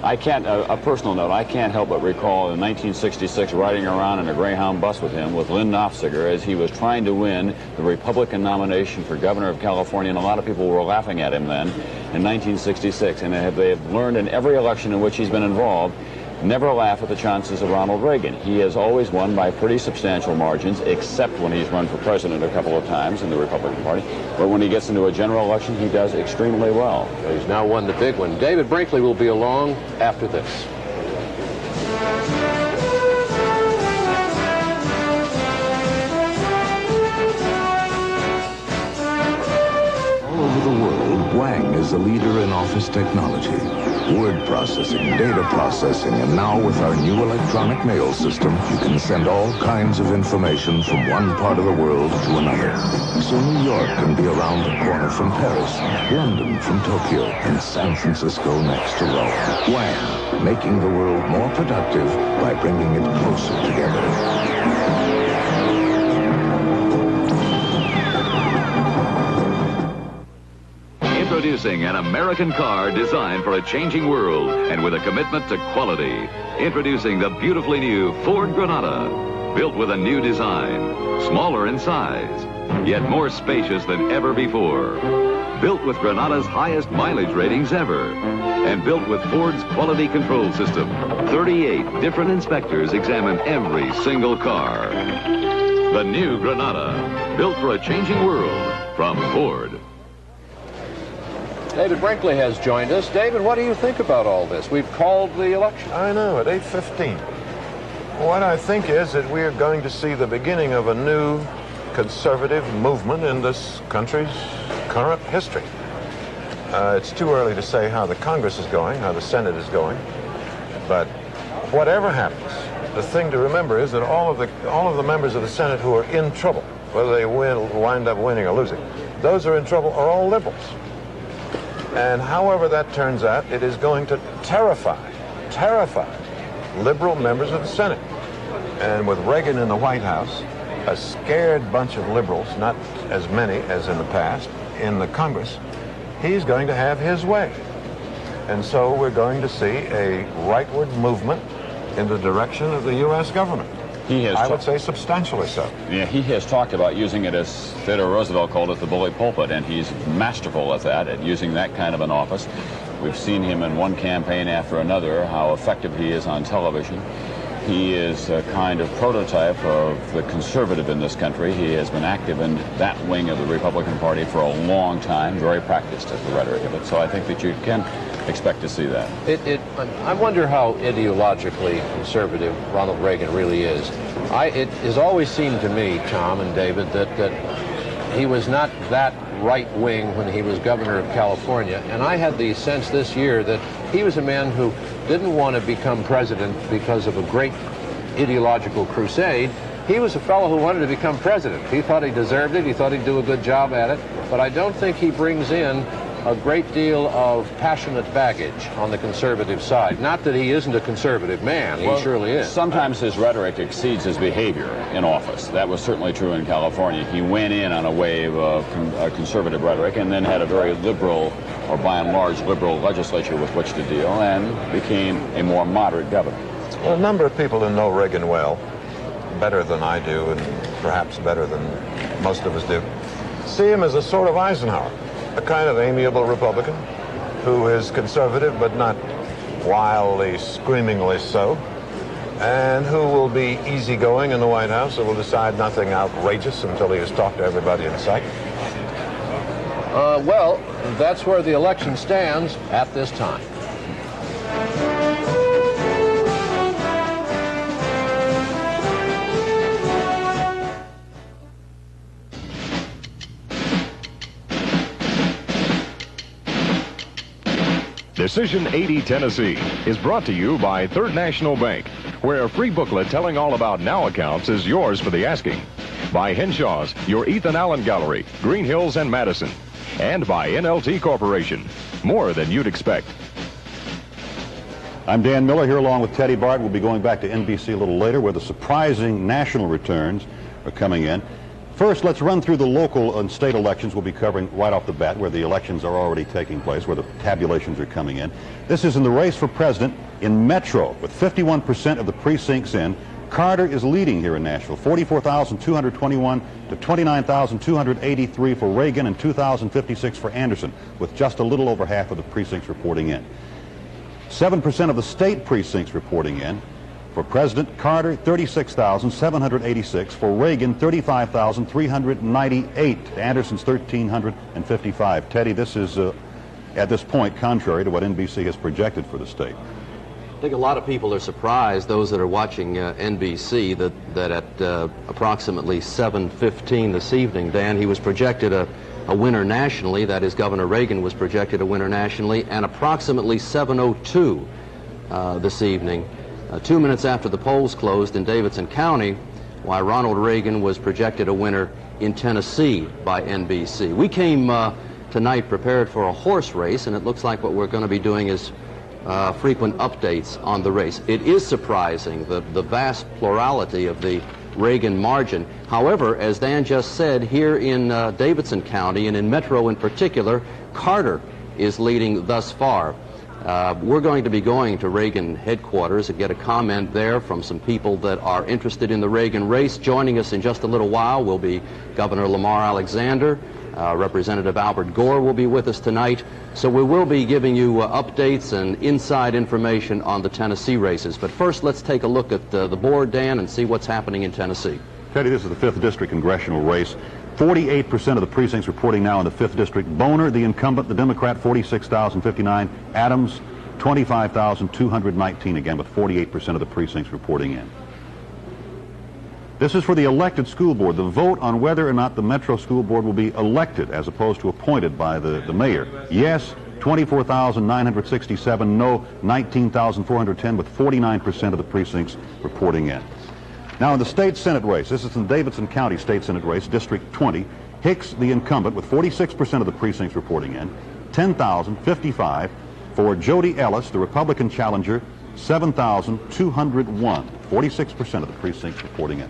Speaker 3: I can't, a personal note, I can't help but recall in 1966 riding around in a Greyhound bus with him, with Lynn Nofziger, as he was trying to win the Republican nomination for governor of California, and a lot of people were laughing at him then in 1966. And they have learned in every election in which he's been involved, never laugh at the chances of Ronald Reagan. He has always won by pretty substantial margins, except when he's run for president a couple of times in the Republican Party. But when he gets into a general election, he does extremely well.
Speaker 4: He's now won the big one. David Brinkley will be along after this.
Speaker 5: All over the world, Wang is a leader in office technology. Word processing, data processing, and now with our new electronic mail system, you can send all kinds of information from one part of the world to another. So New York can be around the corner from Paris, London from Tokyo, and San Francisco next to Rome. Wang, making the world more productive by bringing it closer together.
Speaker 6: Introducing an American car designed for a changing world and with a commitment to quality. Introducing the beautifully new Ford Granada. Built with a new design, smaller in size, yet more spacious than ever before. Built with Granada's highest mileage ratings ever. And built with Ford's quality control system. 38 different inspectors examine every single car. The new Granada. Built for a changing world from Ford.
Speaker 4: David Brinkley has joined us. David, what do you think about all this? We've called the election.
Speaker 7: I know, at 8:15. What I think is that we are going to see the beginning of a new conservative movement in this country's current history. It's too early to say how the Congress is going, how the Senate is going, but whatever happens, the thing to remember is that all of the members of the Senate who are in trouble, whether they wind up winning or losing, those who are in trouble are all liberals. And however that turns out, it is going to terrify liberal members of the Senate. And with Reagan in the White House, a scared bunch of liberals, not as many as in the past, in the Congress, he's going to have his way. And so we're going to see a rightward movement in the direction of the U.S. government. I would say substantially so.
Speaker 3: Yeah, he has talked about using it, as Theodore Roosevelt called it, the bully pulpit, and he's masterful at that, at using that kind of an office. We've seen him in one campaign after another, how effective he is on television. He is a kind of prototype of the conservative in this country. He has been active in that wing of the Republican Party for a long time, very practiced at the rhetoric of it. So I think that you can expect to see that.
Speaker 4: I wonder how ideologically conservative Ronald Reagan really is. It has always seemed to me, Tom and David, that he was not that right-wing when he was governor of California, and I had the sense this year that he was a man who didn't want to become president because of a great ideological crusade. He was a fellow who wanted to become president. He thought he deserved it. He thought he'd do a good job at it. But I don't think he brings in a great deal of passionate baggage on the conservative side. Not that he isn't a conservative man. He surely is.
Speaker 3: Sometimes his rhetoric exceeds his behavior in office. That was certainly true in California. He went in on a wave of conservative rhetoric and then had a very liberal, or by and large, liberal legislature with which to deal, and became a more moderate governor.
Speaker 7: Well, a number of people who know Reagan well, better than I do, and perhaps better than most of us do, see him as a sort of Eisenhower, a kind of amiable Republican who is conservative but not wildly, screamingly so, and who will be easygoing in the White House and will decide nothing outrageous until he has talked to everybody in sight.
Speaker 4: Well, that's where the election stands at this time.
Speaker 18: Decision 80 Tennessee is brought to you by Third National Bank, where a free booklet telling all about Now accounts is yours for the asking. By Henshaw's, your Ethan Allen Gallery, Green Hills and Madison. And by NLT Corporation, more than you'd expect.
Speaker 9: I'm Dan Miller here along with Teddy Bart. We'll be going back to NBC a little later where the surprising national returns are coming in. First, let's run through the local and state elections we'll be covering right off the bat, where the elections are already taking place, where the tabulations are coming in. This is in the race for president in Metro, with 51% of the precincts in. Carter is leading here in Nashville, 44,221 to 29,283 for Reagan and 2,056 for Anderson, with just a little over half of the precincts reporting in. 7% of the state precincts reporting in. For President Carter, 36,786. For Reagan, 35,398. Anderson's 1,355. Teddy, this is, at this point, contrary to what NBC has projected for the state.
Speaker 21: I think a lot of people are surprised, those that are watching NBC, that at approximately 7:15 this evening, Dan, he was projected a winner nationally. That is, Governor Reagan was projected a winner nationally, and approximately 7:02 this evening, 2 minutes after the polls closed in Davidson County, why Ronald Reagan was projected a winner in Tennessee by NBC. We came tonight prepared for a horse race, and it looks like what we're going to be doing is frequent updates on the race. It is surprising, the vast plurality of the Reagan margin. However, as Dan just said, here in Davidson County, and in Metro in particular, Carter is leading thus far. We're going to be going to Reagan headquarters and get a comment there from some people that are interested in the Reagan race. Joining us in just a little while will be Governor Lamar Alexander. Representative Albert Gore will be with us tonight. So we will be giving you updates and inside information on the Tennessee races. But first, let's take a look at the board, Dan, and see what's happening in Tennessee.
Speaker 9: Teddy, this is the 5th District congressional race. 48% of the precincts reporting now in the 5th District. Boner, the incumbent, the Democrat, 46,059. Adams, 25,219, again, with 48% of the precincts reporting in. This is for the elected school board. The vote on whether or not the Metro School Board will be elected as opposed to appointed by the mayor. Yes, 24,967. No, 19,410, with 49% of the precincts reporting in. Now, in the state Senate race, this is in Davidson County State Senate race, District 20. Hicks, the incumbent, with 46% of the precincts reporting in. 10,055. For Jody Ellis, the Republican challenger, 7,201. 46% of the precincts reporting in.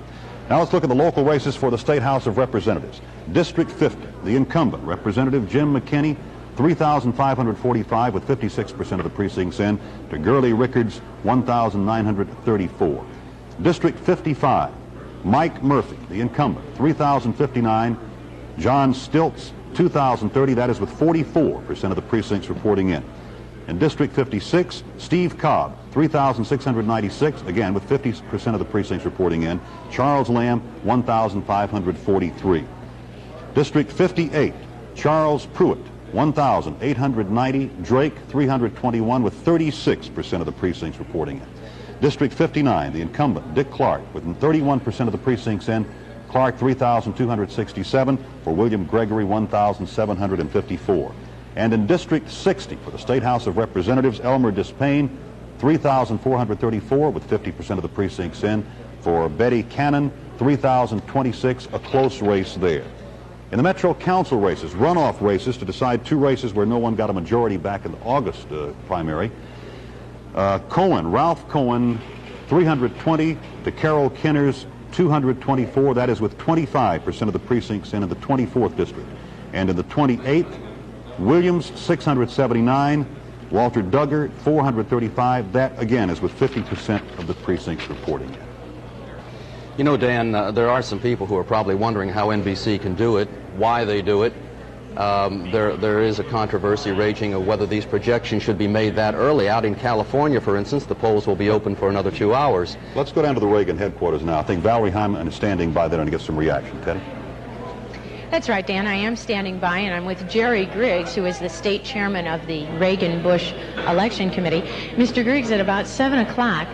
Speaker 9: Now let's look at the local races for the State House of Representatives. District 50, the incumbent, Representative Jim McKinney, 3,545 with 56% of the precincts in, to Gurley Rickards, 1,934. District 55, Mike Murphy, the incumbent, 3,059. John Stiltz, 2,030. That is with 44% of the precincts reporting in. In District 56, Steve Cobb, 3,696, again with 50% of the precincts reporting in. Charles Lamb, 1,543. District 58, Charles Pruitt, 1,890. Drake, 321, with 36% of the precincts reporting in. District 59, the incumbent, Dick Clark, with 31% of the precincts in. Clark, 3,267. For William Gregory, 1,754. And in District 60, for the State House of Representatives, Elmer Dispain, 3,434 with 50% of the precincts in. For Betty Cannon, 3,026, a close race there. In the Metro Council races, runoff races to decide 2 races where no one got a majority back in the August primary. Cohen, Ralph Cohen, 320 to Carol Kinners, 224. That is with 25% of the precincts in the 24th District. And in the 28th, Williams, 679. Walter Duggar, 435. That, again, is with 50% of the precincts reporting in.
Speaker 21: You know, Dan, there are some people who are probably wondering how NBC can do it, why they do it. There is a controversy raging of whether these projections should be made that early. Out in California, for instance, the polls will be open for another 2 hours.
Speaker 9: Let's go down to the Reagan headquarters now. I think Valerie Hyman is standing by there and get some reaction. Teddy?
Speaker 2: That's right, Dan. I am standing by, and I'm with Jerry Griggs, who is the state chairman of the Reagan-Bush Election Committee. Mr. Griggs, at about 7 o'clock,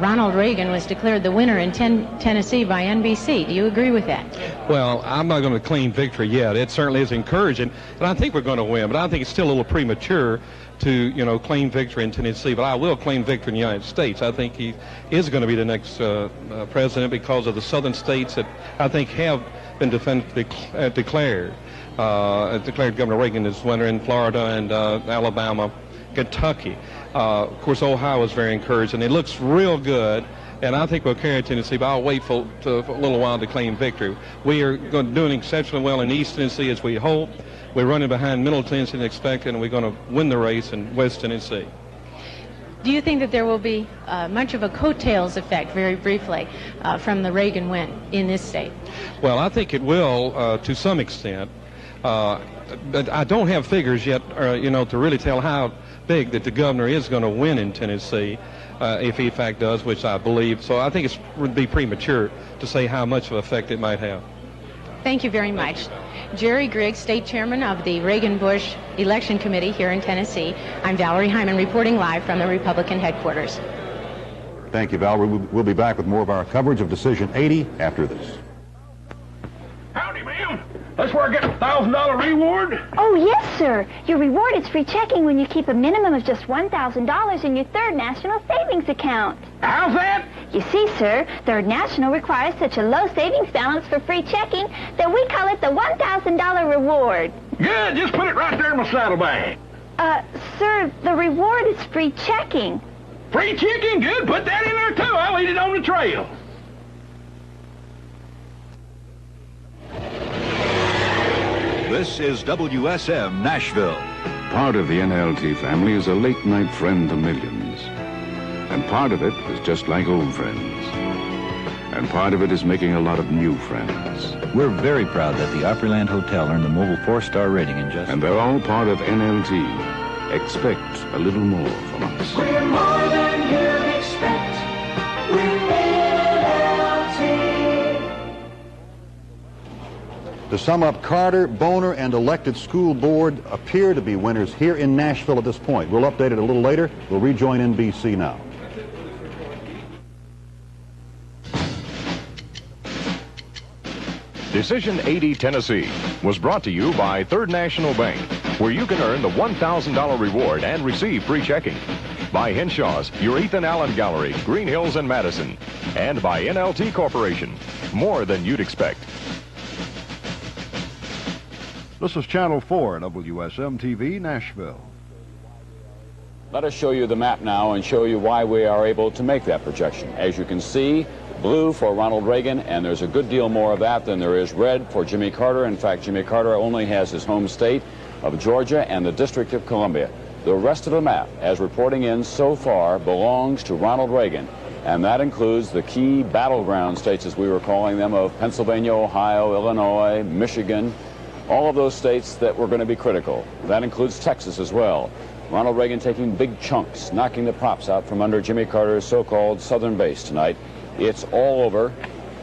Speaker 2: Ronald Reagan was declared the winner in Tennessee by NBC. Do you agree with that?
Speaker 8: Well, I'm not going to claim victory yet. It certainly is encouraging, and I think we're going to win, but I think it's still a little premature to, you know, claim victory in Tennessee, but I will claim victory in the United States. I think he is going to be the next president because of the southern states that I think have been definitively declared Governor Reagan as winner in Florida and Alabama, Kentucky. Of course, Ohio is very encouraging. It looks real good, and I think we'll carry Tennessee, but I'll wait for a little while to claim victory. We are doing exceptionally well in East Tennessee, as we hope. We're running behind Middle Tennessee than expected, and we're going to win the race in West Tennessee.
Speaker 2: Do you think that there will be much of a coattails effect, very briefly, from the Reagan win in this state?
Speaker 8: Well, I think it will to some extent. But I don't have figures yet, you know, to really tell how big that the governor is going to win in Tennessee, if he in fact does, which I believe. So I think it would be premature to say how much of an effect it might have.
Speaker 2: Thank you very much. Jerry Griggs, state chairman of the Reagan-Bush Election Committee here in Tennessee. I'm Valerie Hyman reporting live from the Republican headquarters.
Speaker 9: Thank you, Valerie. We'll be back with more of our coverage of Decision 80 after this.
Speaker 13: Howdy, ma'am. That's where I get a $1,000 reward?
Speaker 22: Oh, yes, sir. Your reward is free checking when you keep a minimum of just $1,000 in your Third National savings account.
Speaker 13: How's that?
Speaker 22: You see, sir, Third National requires such a low savings balance for free checking that we call it the $1,000 reward.
Speaker 13: Good. Just put it right there in my saddlebag.
Speaker 22: Sir, the reward is free checking.
Speaker 13: Free checking? Good. Put that in there, too. I'll eat it on the trail.
Speaker 24: This is WSM Nashville.
Speaker 23: Part of the NLT family is a late-night friend to millions. And part of it is just like old friends. And part of it is making a lot of new friends.
Speaker 25: We're very proud that the Opryland Hotel earned the Mobile 4-star rating in just...
Speaker 23: And they're all part of NLT. Expect a little more from us.
Speaker 14: We're more than you'd expect. We're NLT.
Speaker 9: To sum up, Carter, Boner, and elected school board appear to be winners here in Nashville at this point. We'll update it a little later. We'll rejoin NBC now.
Speaker 18: Decision 80 Tennessee was brought to you by Third National Bank, where you can earn the $1,000 reward and receive free checking. By Henshaw's, your Ethan Allen Gallery, Green Hills and Madison. And by NLT Corporation, more than you'd expect.
Speaker 24: This is Channel 4, WSM-TV, Nashville.
Speaker 3: Let us show you the map now and show you why we are able to make that projection. As you can see, blue for Ronald Reagan, and there's a good deal more of that than there is red for Jimmy Carter. In fact, Jimmy Carter only has his home state of Georgia and the District of Columbia. The rest of the map, as reporting in so far, belongs to Ronald Reagan, and that includes the key battleground states, as we were calling them, of Pennsylvania, Ohio, Illinois, Michigan, all of those states that were going to be critical. That includes Texas as well. Ronald Reagan taking big chunks, knocking the props out from under Jimmy Carter's so-called southern base tonight. It's all over,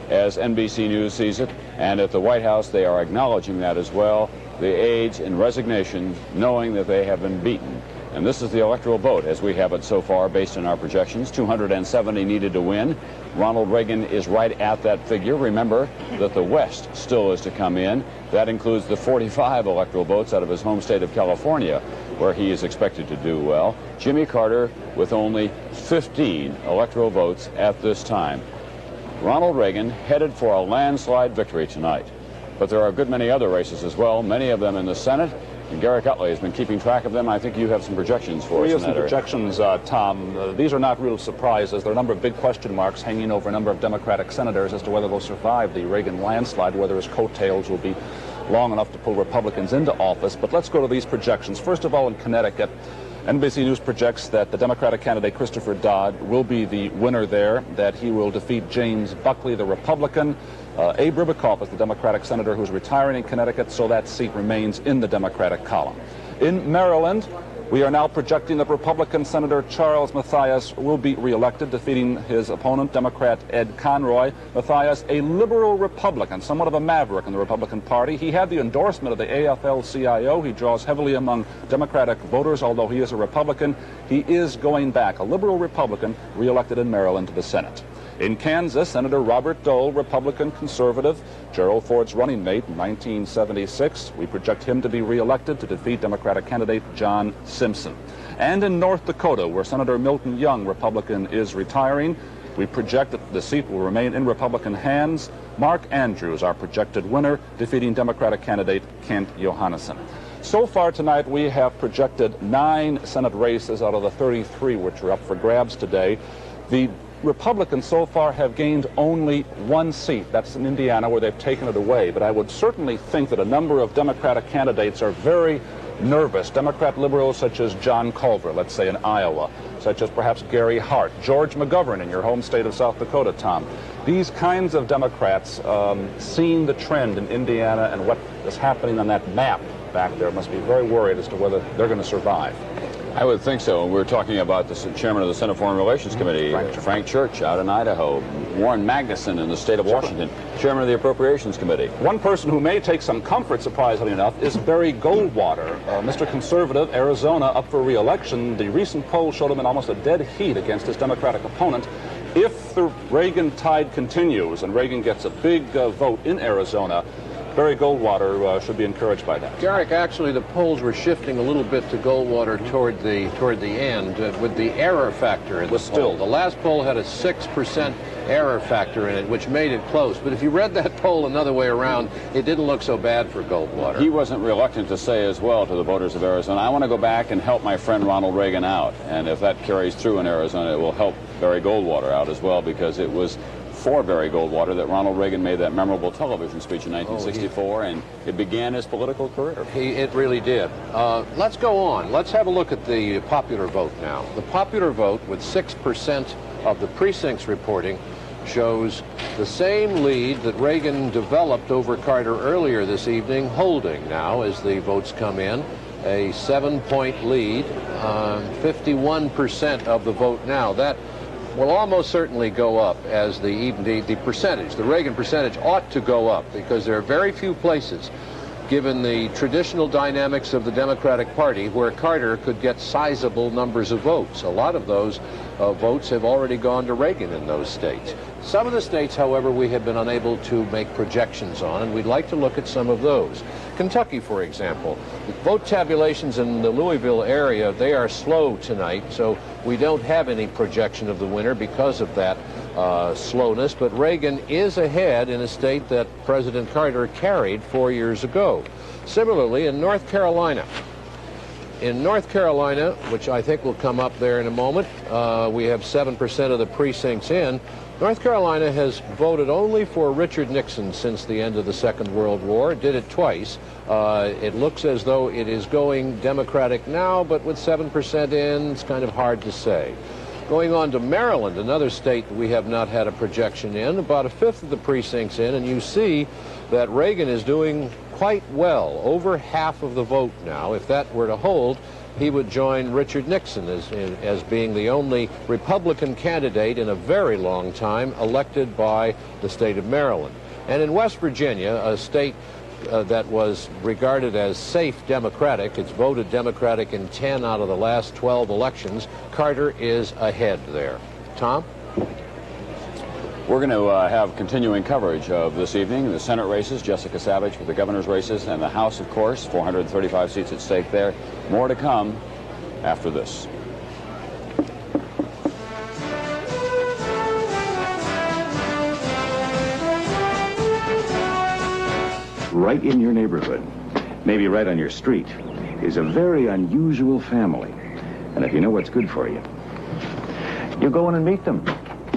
Speaker 3: as NBC News sees it, and at the White House they are acknowledging that as well. The aides in resignation, knowing that they have been beaten. And this is the electoral vote as we have it so far based on our projections. 270 needed to win. Ronald Reagan is right at that figure. Remember that the West still is to come in. That includes the 45 electoral votes out of his home state of California, where he is expected to do well. Jimmy Carter with only 15 electoral votes at this time. Ronald Reagan headed for a landslide victory tonight. But there are a good many other races as well, many of them in the Senate. And Garrick Utley has been keeping track of them. I think you have some projections for us in that area.
Speaker 11: We have some projections, Tom. These are not real surprises. There are a number of big question marks hanging over a number of Democratic senators as to whether they'll survive the Reagan landslide, whether his coattails will be long enough to pull Republicans into office. But let's go to these projections. First of all, in Connecticut, NBC News projects that the Democratic candidate Christopher Dodd will be the winner there, that he will defeat James Buckley, the Republican. Abe Ribicoff is the Democratic senator who's retiring in Connecticut, so that seat remains in the Democratic column. In Maryland, we are now projecting that Republican Senator Charles Mathias will be reelected, defeating his opponent, Democrat Ed Conroy. Mathias, a liberal Republican, somewhat of a maverick in the Republican Party. He had the endorsement of the AFL-CIO. He draws heavily among Democratic voters, although he is a Republican. He is going back, a liberal Republican, reelected in Maryland to the Senate. In Kansas, Senator Robert Dole, Republican conservative, Gerald Ford's running mate in 1976. We project him to be reelected to defeat Democratic candidate John Simpson. And in North Dakota, where Senator Milton Young, Republican, is retiring, we project that the seat will remain in Republican hands. Mark Andrews, our projected winner, defeating Democratic candidate Kent Johanneson. So far tonight, we have projected 9 Senate races out of the 33 which are up for grabs today. The Republicans so far have gained only 1 seat. That's in Indiana, where they've taken it away. But I would certainly think that a number of Democratic candidates are very nervous. Democrat liberals such as John Culver, let's say in Iowa, such as perhaps Gary Hart, George McGovern in your home state of South Dakota, Tom. These kinds of Democrats, seeing the trend in Indiana and what is happening on that map back there, must be very worried as to whether they're going to survive.
Speaker 3: I would think so. We're talking about the chairman of the Senate Foreign Relations Committee, Frank Church, out in Idaho. Warren Magnuson in the state of Washington, chairman of the Appropriations Committee.
Speaker 11: One person who may take some comfort, surprisingly enough, is Barry Goldwater, Mr. Conservative, Arizona, up for re-election. The recent poll showed him in almost a dead heat against his Democratic opponent. If the Reagan tide continues and Reagan gets a big vote in Arizona, Barry Goldwater should be encouraged by that.
Speaker 4: Garrick, actually, the polls were shifting a little bit to Goldwater toward the end with the error factor in the poll. The last poll had a 6% error factor in it, which made it close. But if you read that poll another way around, it didn't look so bad for Goldwater.
Speaker 3: He wasn't reluctant to say as well to the voters of Arizona, I want to go back and help my friend Ronald Reagan out. And if that carries through in Arizona, it will help Barry Goldwater out as well, because it was for Barry Goldwater that Ronald Reagan made that memorable television speech in 1964, and it began his political career.
Speaker 4: It really did. Let's go on. Let's have a look at the popular vote now. The popular vote, with 6% of the precincts reporting, shows the same lead that Reagan developed over Carter earlier this evening, holding now as the votes come in. A 7-point lead, 51% of the vote now. That will almost certainly go up as the percentage, the Reagan percentage ought to go up, because there are very few places, given the traditional dynamics of the Democratic Party, where Carter could get sizable numbers of votes. A lot of those votes have already gone to Reagan in those states. Some of the states, however, we have been unable to make projections on, and we'd like to look at some of those. Kentucky, for example. Vote tabulations in the Louisville area, they are slow tonight, so we don't have any projection of the winner because of that slowness, but Reagan is ahead in a state that President Carter carried 4 years ago. Similarly, in North Carolina, which I think will come up there in a moment, we have 7% of the precincts in. North Carolina has voted only for Richard Nixon since the end of the Second World War. It did it twice. It looks as though it is going Democratic now, but with 7% in, it's kind of hard to say. Going on to Maryland, another state we have not had a projection in, about a fifth of the precincts in, and you see that Reagan is doing quite well, over half of the vote now. If that were to hold, he would join Richard Nixon as being the only Republican candidate in a very long time elected by the state of Maryland. And in West Virginia, a state that was regarded as safe Democratic, it's voted Democratic in 10 out of the last 12 elections, Carter is ahead there. Tom?
Speaker 3: We're going to have continuing coverage of this evening, the Senate races, Jessica Savage with the governor's races, and the House, of course, 435 seats at stake there. More to come after this.
Speaker 12: Right in your neighborhood, maybe right on your street, is a very unusual family. And if you know what's good for you, you go in and meet them.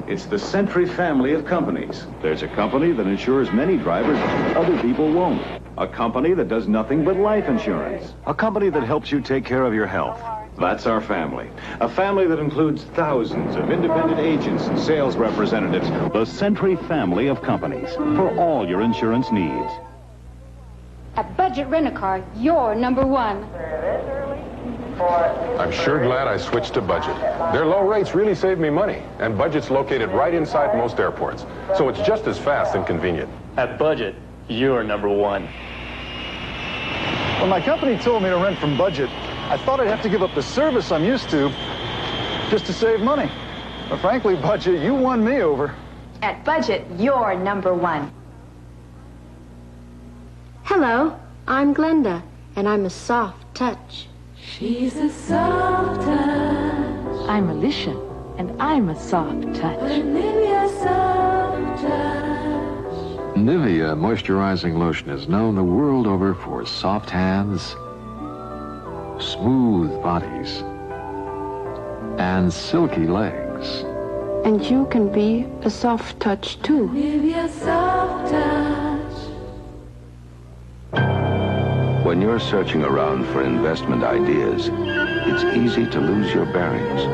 Speaker 12: It's the Century family of companies. There's a company that insures many drivers other people won't. A company that does nothing but life insurance. A company that helps you take care of your health. That's our family. A family that includes thousands of independent agents and sales representatives. The Century family of companies for all your insurance needs.
Speaker 15: At Budget Rent-A-Car, you're number one.
Speaker 16: I'm sure glad I switched to Budget. Their low rates really saved me money, and Budget's located right inside most airports, so it's just as fast and convenient.
Speaker 17: At Budget, you're number one.
Speaker 24: When my company told me to rent from Budget, I thought I'd have to give up the service I'm used to just to save money. But frankly, Budget, you won me over.
Speaker 22: At Budget, you're number one.
Speaker 19: Hello, I'm Glenda, and I'm a soft touch.
Speaker 14: She's a soft touch.
Speaker 19: I'm Alicia, and I'm a soft touch.
Speaker 14: Nivea soft touch.
Speaker 26: Nivea moisturizing lotion is known the world over for soft hands, smooth bodies, and silky legs.
Speaker 19: And you can be a soft touch too.
Speaker 14: Nivea soft touch.
Speaker 23: When you're searching around for investment ideas, it's easy to lose your bearings.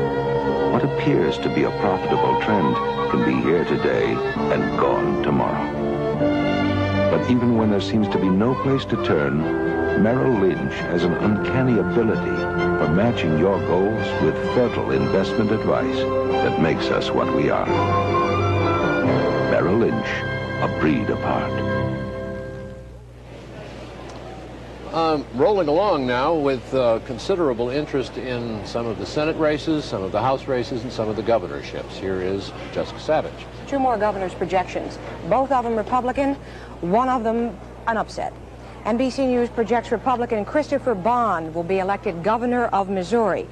Speaker 23: What appears to be a profitable trend can be here today and gone tomorrow. But even when there seems to be no place to turn, Merrill Lynch has an uncanny ability for matching your goals with fertile investment advice that makes us what we are. Merrill Lynch, a breed apart.
Speaker 4: Rolling along now with considerable interest in some of the Senate races, some of the House races, and some of the governorships. Here is Jessica Savage.
Speaker 1: Two more governor's projections, both of them Republican, one of them an upset. NBC News projects Republican Christopher Bond will be elected governor of Missouri.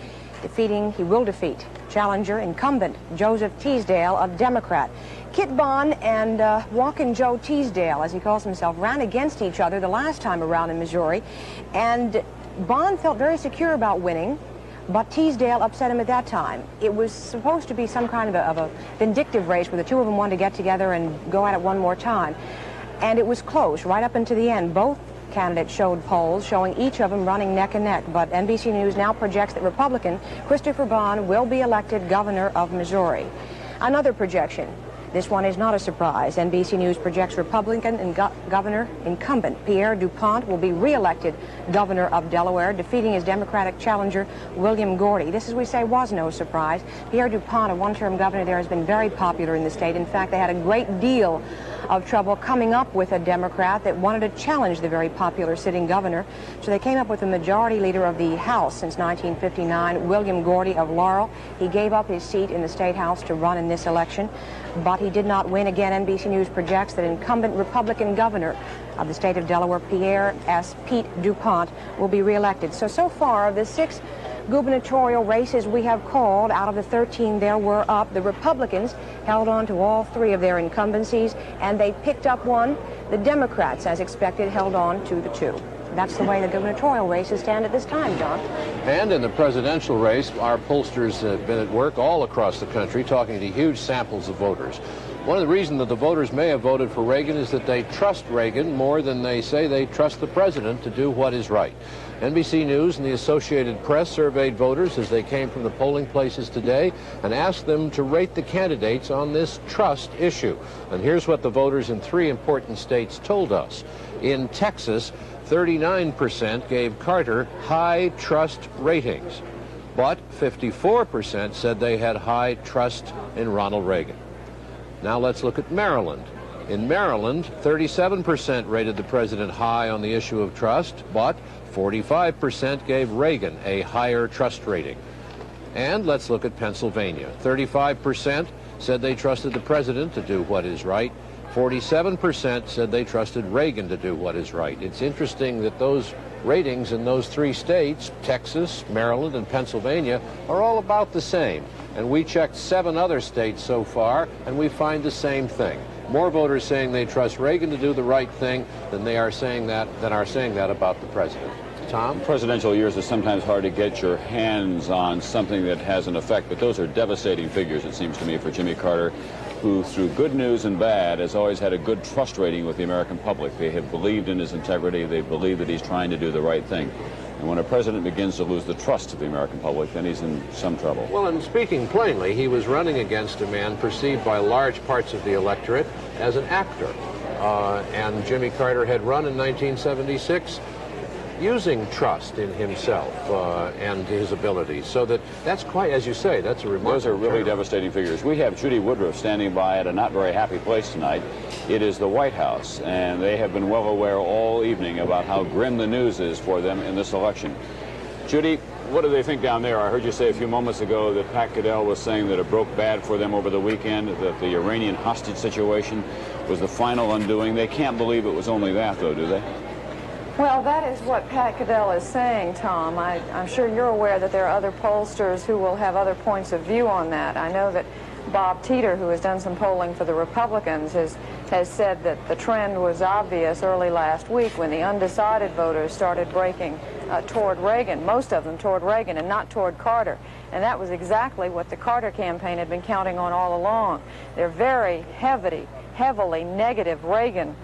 Speaker 1: He will defeat challenger incumbent Joseph Teasdale, a Democrat. Kit Bond and Walkin' Joe Teasdale, as he calls himself, ran against each other the last time around in Missouri, and Bond felt very secure about winning, but Teasdale upset him at that time. It was supposed to be some kind of a vindictive race where the two of them wanted to get together and go at it one more time, and it was close right up until the end. Both candidates showed polls showing each of them running neck and neck, but NBC News now projects that Republican Christopher Bond will be elected governor of Missouri. Another projection, This one is not a surprise. NBC News projects Republican and governor incumbent Pierre DuPont will be re-elected governor of Delaware, defeating his Democratic challenger William Gordy. This, as we say, was no surprise. Pierre DuPont, a one-term governor there, has been very popular in the state. In fact, they had a great deal of trouble coming up with a Democrat that wanted to challenge the very popular sitting governor. So they came up with the majority leader of the House since 1959, William Gordy of Laurel. He gave up his seat in the State House to run in this election, but he did not win. Again, NBC News projects that incumbent Republican governor of the state of Delaware, Pierre S. Pete DuPont, will be reelected. So far, of the 6 gubernatorial races we have called, out of the 13 there were up. The Republicans held on to all 3 of their incumbencies, and they picked up one. The Democrats, as expected, held on to the 2. That's the way the gubernatorial races stand at this time, John.
Speaker 4: And in the presidential race, our pollsters have been at work all across the country talking to huge samples of voters. One of the reasons that the voters may have voted for Reagan is that they trust Reagan more than they say they trust the president to do what is right. NBC News and the Associated Press surveyed voters as they came from the polling places today and asked them to rate the candidates on this trust issue. And here's what the voters in 3 important states told us. In Texas, 39% gave Carter high trust ratings, but 54% said they had high trust in Ronald Reagan. Now let's look at Maryland. In Maryland, 37% rated the president high on the issue of trust, but 45% gave Reagan a higher trust rating. And let's look at Pennsylvania. 35% said they trusted the president to do what is right. 47% said they trusted Reagan to do what is right. It's interesting that those ratings in those 3 states, Texas, Maryland, and Pennsylvania, are all about the same. And we checked 7 other states so far, and we find the same thing. More voters saying they trust Reagan to do the right thing than are saying that about the president. Tom?
Speaker 3: Presidential years, it's sometimes hard to get your hands on something that has an effect, but those are devastating figures, it seems to me, for Jimmy Carter, who, through good news and bad, has always had a good trust rating with the American public. They have believed in his integrity. They believe that he's trying to do the right thing. And when a president begins to lose the trust of the American public, then he's in some trouble.
Speaker 4: Well, and speaking plainly, he was running against a man perceived by large parts of the electorate as an actor. And Jimmy Carter had run in 1976 using trust in himself and his abilities. So that's quite, as you say, that's a remarkable
Speaker 3: Those are really devastating figures. We have Judy Woodruff standing by at a not very happy place tonight. It is the White House, and they have been well aware all evening about how grim the news is for them in this election. Judy, what do they think down there? I heard you say a few moments ago that Pat Caddell was saying that it broke bad for them over the weekend, that the Iranian hostage situation was the final undoing. They can't believe it was only that, though, do they?
Speaker 5: Well, that is what Pat Caddell is saying, Tom. I'm sure you're aware that there are other pollsters who will have other points of view on that. I know that Bob Teeter, who has done some polling for the Republicans, has said that the trend was obvious early last week when the undecided voters started breaking toward Reagan, most of them toward Reagan and not toward Carter. And that was exactly what the Carter campaign had been counting on all along. They're very heavily negative Reagan.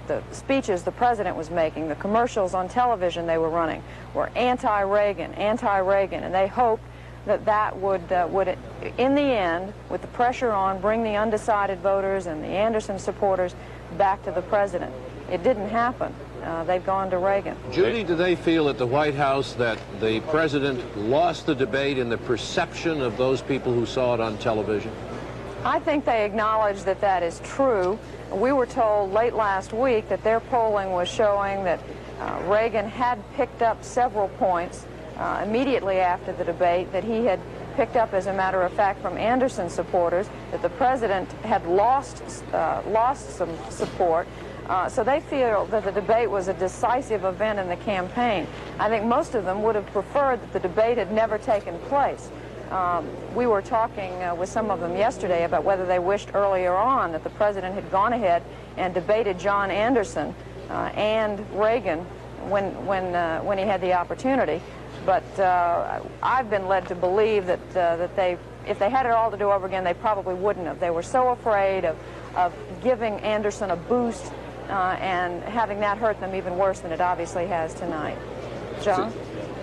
Speaker 5: The speeches the president was making, the commercials on television they were running were anti-Reagan, and they hoped that would, in the end, with the pressure on, bring the undecided voters and the Anderson supporters back to the president. It didn't happen. They've gone to Reagan.
Speaker 4: Judy, do they feel at the White House that the president lost the debate in the perception of those people who saw it on television?
Speaker 5: I think they acknowledge that that is true. We were told late last week that their polling was showing that Reagan had picked up several points immediately after the debate, that he had picked up, as a matter of fact, from Anderson supporters, that the president had lost some support. So they feel that the debate was a decisive event in the campaign. I think most of them would have preferred that the debate had never taken place. We were talking with some of them yesterday about whether they wished earlier on that the president had gone ahead and debated John Anderson and Reagan when he had the opportunity. But I've been led to believe that if they had it all to do over again, they probably wouldn't have. They were so afraid of giving Anderson a boost and having that hurt them even worse than it obviously has tonight. John?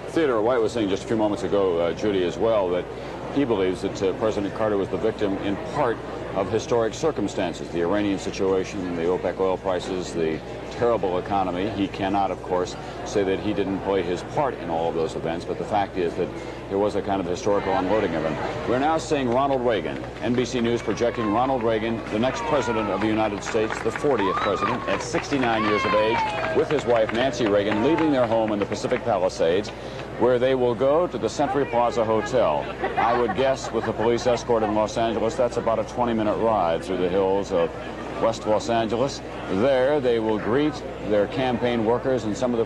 Speaker 3: Theodore White was saying just a few moments ago, Judy, as well, that he believes that President Carter was the victim in part of historic circumstances, the Iranian situation, the OPEC oil prices, the terrible economy. He cannot, of course, say that he didn't play his part in all of those events, but the fact is that there was a kind of historical unloading of him. We're now seeing Ronald Reagan. NBC News projecting Ronald Reagan, the next president of the United States, the 40th president, at 69 years of age, with his wife Nancy Reagan, leaving their home in the Pacific Palisades, where they will go to the Century Plaza Hotel. I would guess with the police escort in Los Angeles, that's about a 20-minute ride through the hills of West Los Angeles. There, they will greet their campaign workers and some of the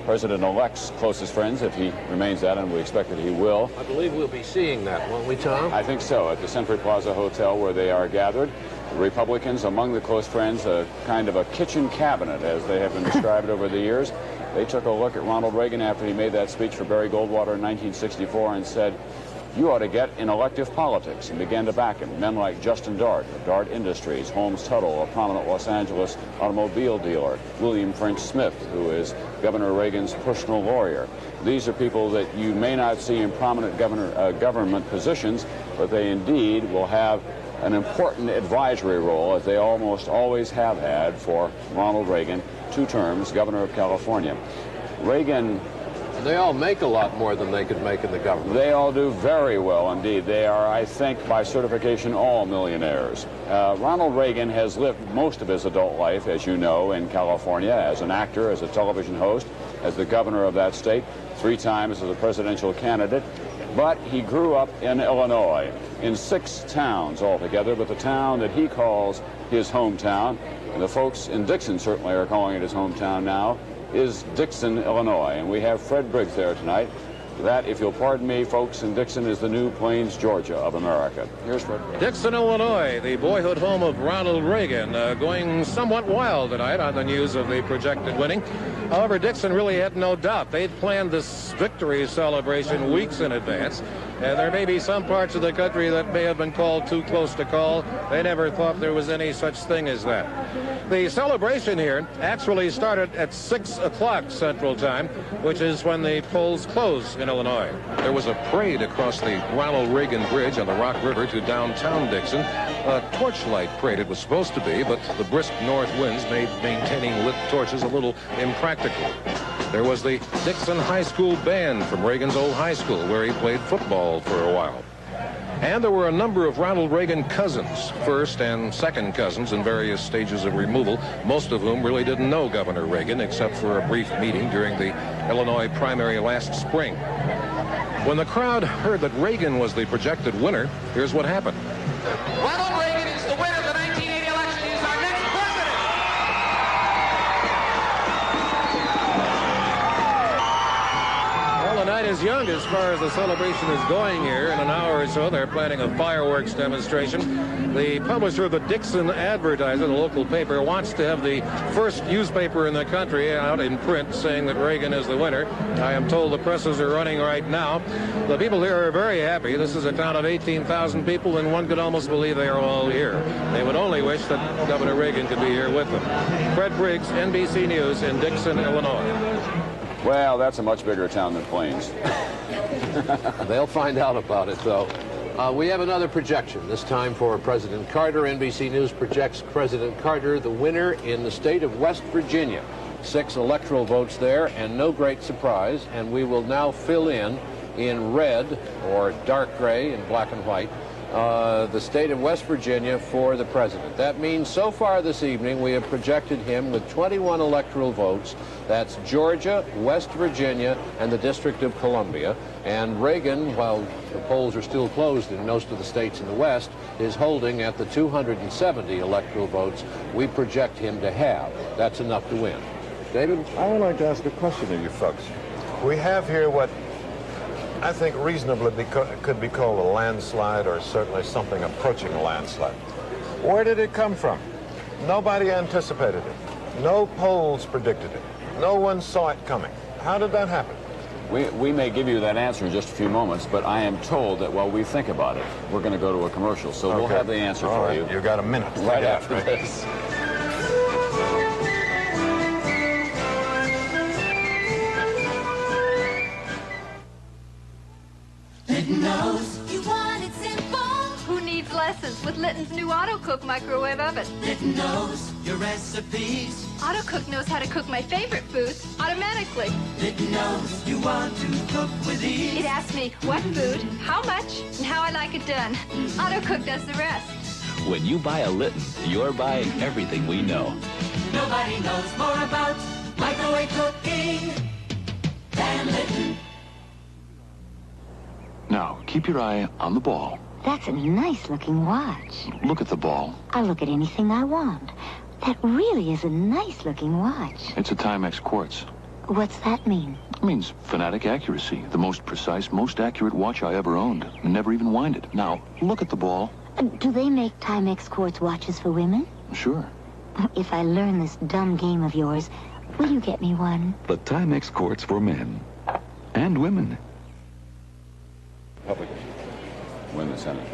Speaker 3: president-elect's closest friends, if he remains that, and we expect that he will.
Speaker 4: I believe we'll be seeing that, won't we, Tom?
Speaker 3: I think so, at the Century Plaza Hotel, where they are gathered. The Republicans, among the close friends, a kind of a kitchen cabinet, as they have been described over the years. They took a look at Ronald Reagan after he made that speech for Barry Goldwater in 1964 and said, "You ought to get in elective politics," and began to back him. Men like Justin Dart of Dart Industries, Holmes Tuttle, a prominent Los Angeles automobile dealer, William French Smith, who is Governor Reagan's personal lawyer. These are people that you may not see in prominent government positions, but they indeed will have an important advisory role, as they almost always have had for Ronald Reagan, 2 terms, governor of California. Reagan...
Speaker 4: They all make a lot more than they could make in the government.
Speaker 3: They all do very well indeed. They are, I think, by certification, all millionaires. Ronald Reagan has lived most of his adult life, as you know, in California, as an actor, as a television host, as the governor of that state, 3 times as a presidential candidate. But he grew up in Illinois, in 6 towns altogether, but the town that he calls his hometown, and the folks in Dixon certainly are calling it his hometown now, is Dixon, Illinois. And we have Fred Briggs there tonight. That, if you'll pardon me, folks, in Dixon is the New Plains, Georgia of America. Here's Fred Briggs.
Speaker 6: Dixon, Illinois, the boyhood home of Ronald Reagan, going somewhat wild tonight on the news of the projected winning. However, Dixon really had no doubt. They'd planned this victory celebration weeks in advance. And there may be some parts of the country that may have been called too close to call. They never thought there was any such thing as that. The celebration here actually started at 6 o'clock Central Time, which is when the polls close in Illinois.
Speaker 16: There was a parade across the Ronald Reagan Bridge on the Rock River to downtown Dixon. A torchlight parade it was supposed to be, but the brisk north winds made maintaining lit torches a little impractical. There was the Dixon High School band from Reagan's old high school, where he played football for a while. And there were a number of Ronald Reagan cousins, first and second cousins in various stages of removal, most of whom really didn't know Governor Reagan except for a brief meeting during the Illinois primary last spring. When the crowd heard that Reagan was the projected winner, here's what happened.
Speaker 14: Ronald Reagan is the winner of the 1980 election. He is our next president.
Speaker 6: Well, the night is young as far as the celebration is going here. In an hour or so, they're planning a fireworks demonstration. The publisher of the Dixon Advertiser, the local paper, wants to have the first newspaper in the country out in print saying that Reagan is the winner. I am told the presses are running right now. The people here are very happy. This is a town of 18,000 people, and one could almost believe they are all here. They would only wish that Governor Reagan could be here with them. Fred Briggs, NBC News in Dixon, Illinois.
Speaker 3: Well, that's a much bigger town than Plains.
Speaker 4: They'll find out about it, though. We have another projection, this time for President Carter. NBC News projects President Carter the winner in the state of West Virginia. 6 electoral votes there, and no great surprise. And we will now fill in red, or dark gray in black and white, the state of West Virginia for the president. That means so far this evening we have projected him with 21 electoral votes. That's Georgia, West Virginia, and the District of Columbia. And Reagan, while the polls are still closed in most of the states in the West, is holding at the 270 electoral votes we project him to have. That's enough to win. David?
Speaker 7: I would like to ask a question of you folks. We have here what I think reasonably could be called a landslide, or certainly something approaching a landslide. Where did it come from? Nobody anticipated it. No polls predicted it. No one saw it coming. How did that happen?
Speaker 3: We may give you that answer in just a few moments, but I am told that while we think about it, we're going to go to a commercial, so we'll have the answer for you.
Speaker 7: You got a minute.
Speaker 3: Right after this.
Speaker 22: You want it simple? Who needs lessons?
Speaker 2: with Litton's new Auto-Cook microwave oven.
Speaker 14: Litton knows your recipes.
Speaker 2: Auto-Cook knows how to cook my favorite foods automatically.
Speaker 14: Litton knows you want to cook with ease.
Speaker 2: It asks me what food, how much, and how I like it done. Auto-Cook does the rest.
Speaker 8: When you buy a Litton, you're buying everything we know.
Speaker 14: Nobody knows more about microwave cooking than Litton.
Speaker 10: Now, keep your eye on the ball.
Speaker 13: That's a nice-looking watch.
Speaker 10: Look at the ball.
Speaker 13: I'll look at anything I want. That really is a nice-looking watch.
Speaker 10: It's a Timex quartz.
Speaker 13: What's that mean?
Speaker 10: It means fanatic accuracy. The most precise, most accurate watch I ever owned. Never even winded. Now, look at the ball.
Speaker 13: Do they make Timex quartz watches for women?
Speaker 10: Sure.
Speaker 13: If I learn this dumb game of yours, will you get me one?
Speaker 10: The Timex quartz for men. And women.
Speaker 3: Republican win the Senate.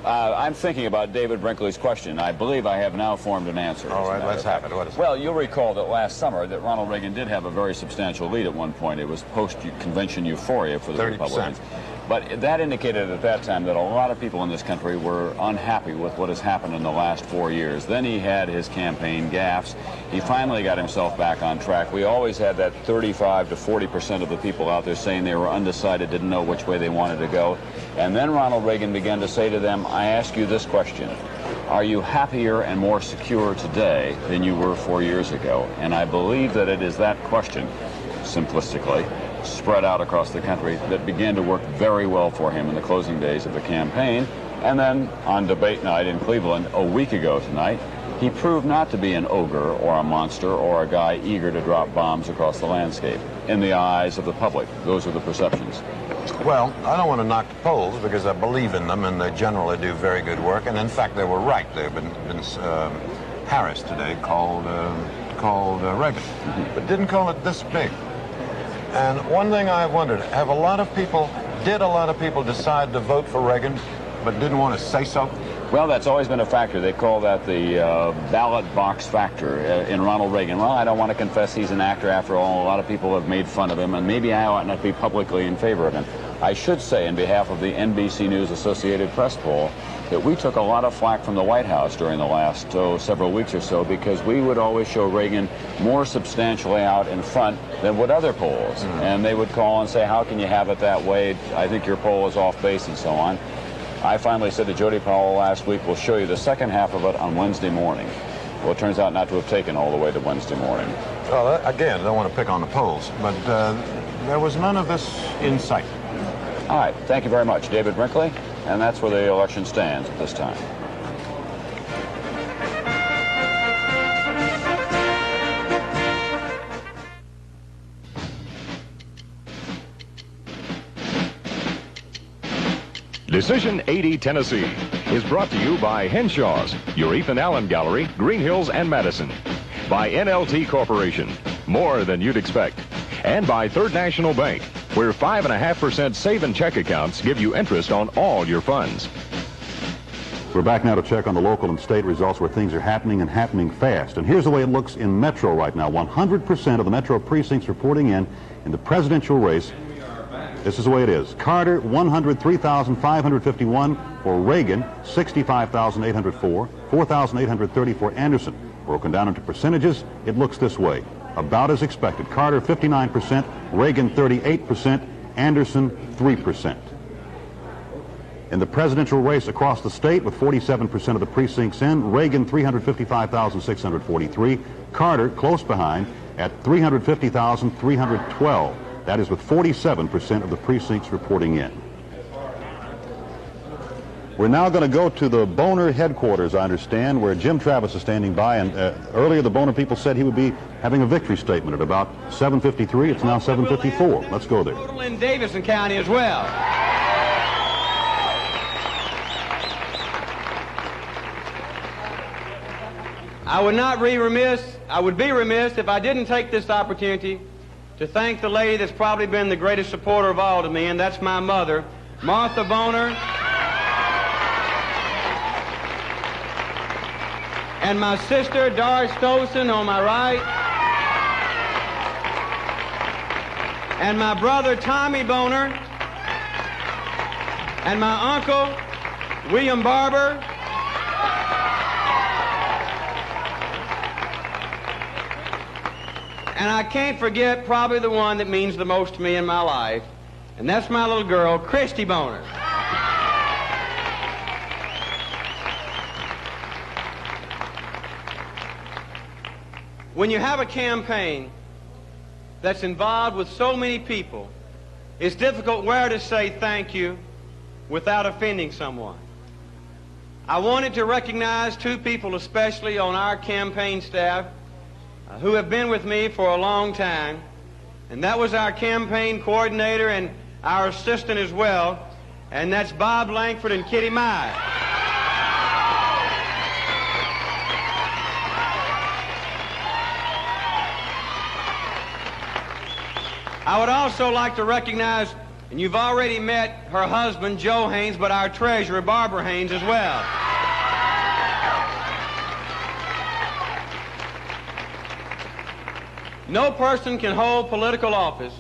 Speaker 3: I'm thinking about David Brinkley's question. I believe I have now formed an answer.
Speaker 7: All right, let's have it. What is it?
Speaker 3: Well, you'll recall that last summer that Ronald Reagan did have a very substantial lead at one point. It was post-convention euphoria for the
Speaker 7: 30%.
Speaker 3: Republicans. But that indicated at that time that a lot of people in this country were unhappy with what has happened in the last 4 years. Then he had his campaign gaffes. He finally got himself back on track. We always had that 35 to 40% of the people out there saying they were undecided, didn't know which way they wanted to go. And then Ronald Reagan began to say to them, I ask you this question. Are you happier and more secure today than you were 4 years ago? And I believe that it is that question, simplistically, spread out across the country, that began to work very well for him in the closing days of the campaign. And then on debate night in Cleveland a week ago tonight, he proved not to be an ogre or a monster or a guy eager to drop bombs across the landscape. In the eyes of the public, those are the perceptions.
Speaker 7: Well, I don't want to knock the polls because I believe in them and they generally do very good work. And in fact, they were right. They've been Harris today called Reagan, but didn't call it this big. And one thing I wondered, did a lot of people decide to vote for Reagan but didn't want to say so?
Speaker 3: Well, that's always been a factor. They call that the ballot box factor in Ronald Reagan. Well, I don't want to confess he's an actor after all. A lot of people have made fun of him, and maybe I ought not be publicly in favor of him. I should say, in behalf of the NBC News Associated Press poll, that we took a lot of flack from the White House during the last several weeks or so because we would always show Reagan more substantially out in front than would other polls. And they would call and say, how can you have it that way? I think your poll is off base and so on. I finally said to Jody Powell last week, we'll show you the second half of it on Wednesday morning. Well, it turns out not to have taken all the way to Wednesday morning.
Speaker 7: Well, again, I don't want to pick on the polls, but there was none of this in sight.
Speaker 3: All right, thank you very much, David Brinkley. And that's where the election stands at this time.
Speaker 18: Decision 80 Tennessee is brought to you by Henshaw's, your Ethan Allen Gallery, Green Hills and Madison. By NLT Corporation, more than you'd expect. And by Third National Bank, where 5.5% save and check accounts give you interest on all your funds.
Speaker 9: We're back now to check on the local and state results where things are happening and happening fast. And here's the way it looks in Metro right now. 100% of the Metro precincts reporting in the presidential race. This is the way it is. Carter, 103,551 for Reagan, 65,804, 4,830 for Anderson. Broken down into percentages, it looks this way. About as expected. Carter, 59%, Reagan, 38%, Anderson, 3%. In the presidential race across the state, with 47% of the precincts in, Reagan, 355,643, Carter, close behind, at 350,312. That is with 47% of the precincts reporting in. We're now going to go to the Boner headquarters, I understand, where Jim Travis is standing by. And earlier the Boner people said he would be having a victory statement at about 7:53. It's now 7:54. Let's go there.
Speaker 20: Total in Davidson County as well. I would be remiss if I didn't take this opportunity to thank the lady that's probably been the greatest supporter of all to me, and that's my mother, Martha Boner, and my sister, Doris Stolson, on my right, and my brother, Tommy Boner, and my uncle, William Barber, and I can't forget probably the one that means the most to me in my life, and that's my little girl, Christy Boner. When you have a campaign that's involved with so many people, it's difficult where to say thank you without offending someone. I wanted to recognize two people especially on our campaign staff who have been with me for a long time, and that was our campaign coordinator and our assistant as well, and that's Bob Langford and Kitty Mai. I would also like to recognize, and you've already met her husband, Joe Haynes, but our treasurer, Barbara Haynes, as well. No person can hold political office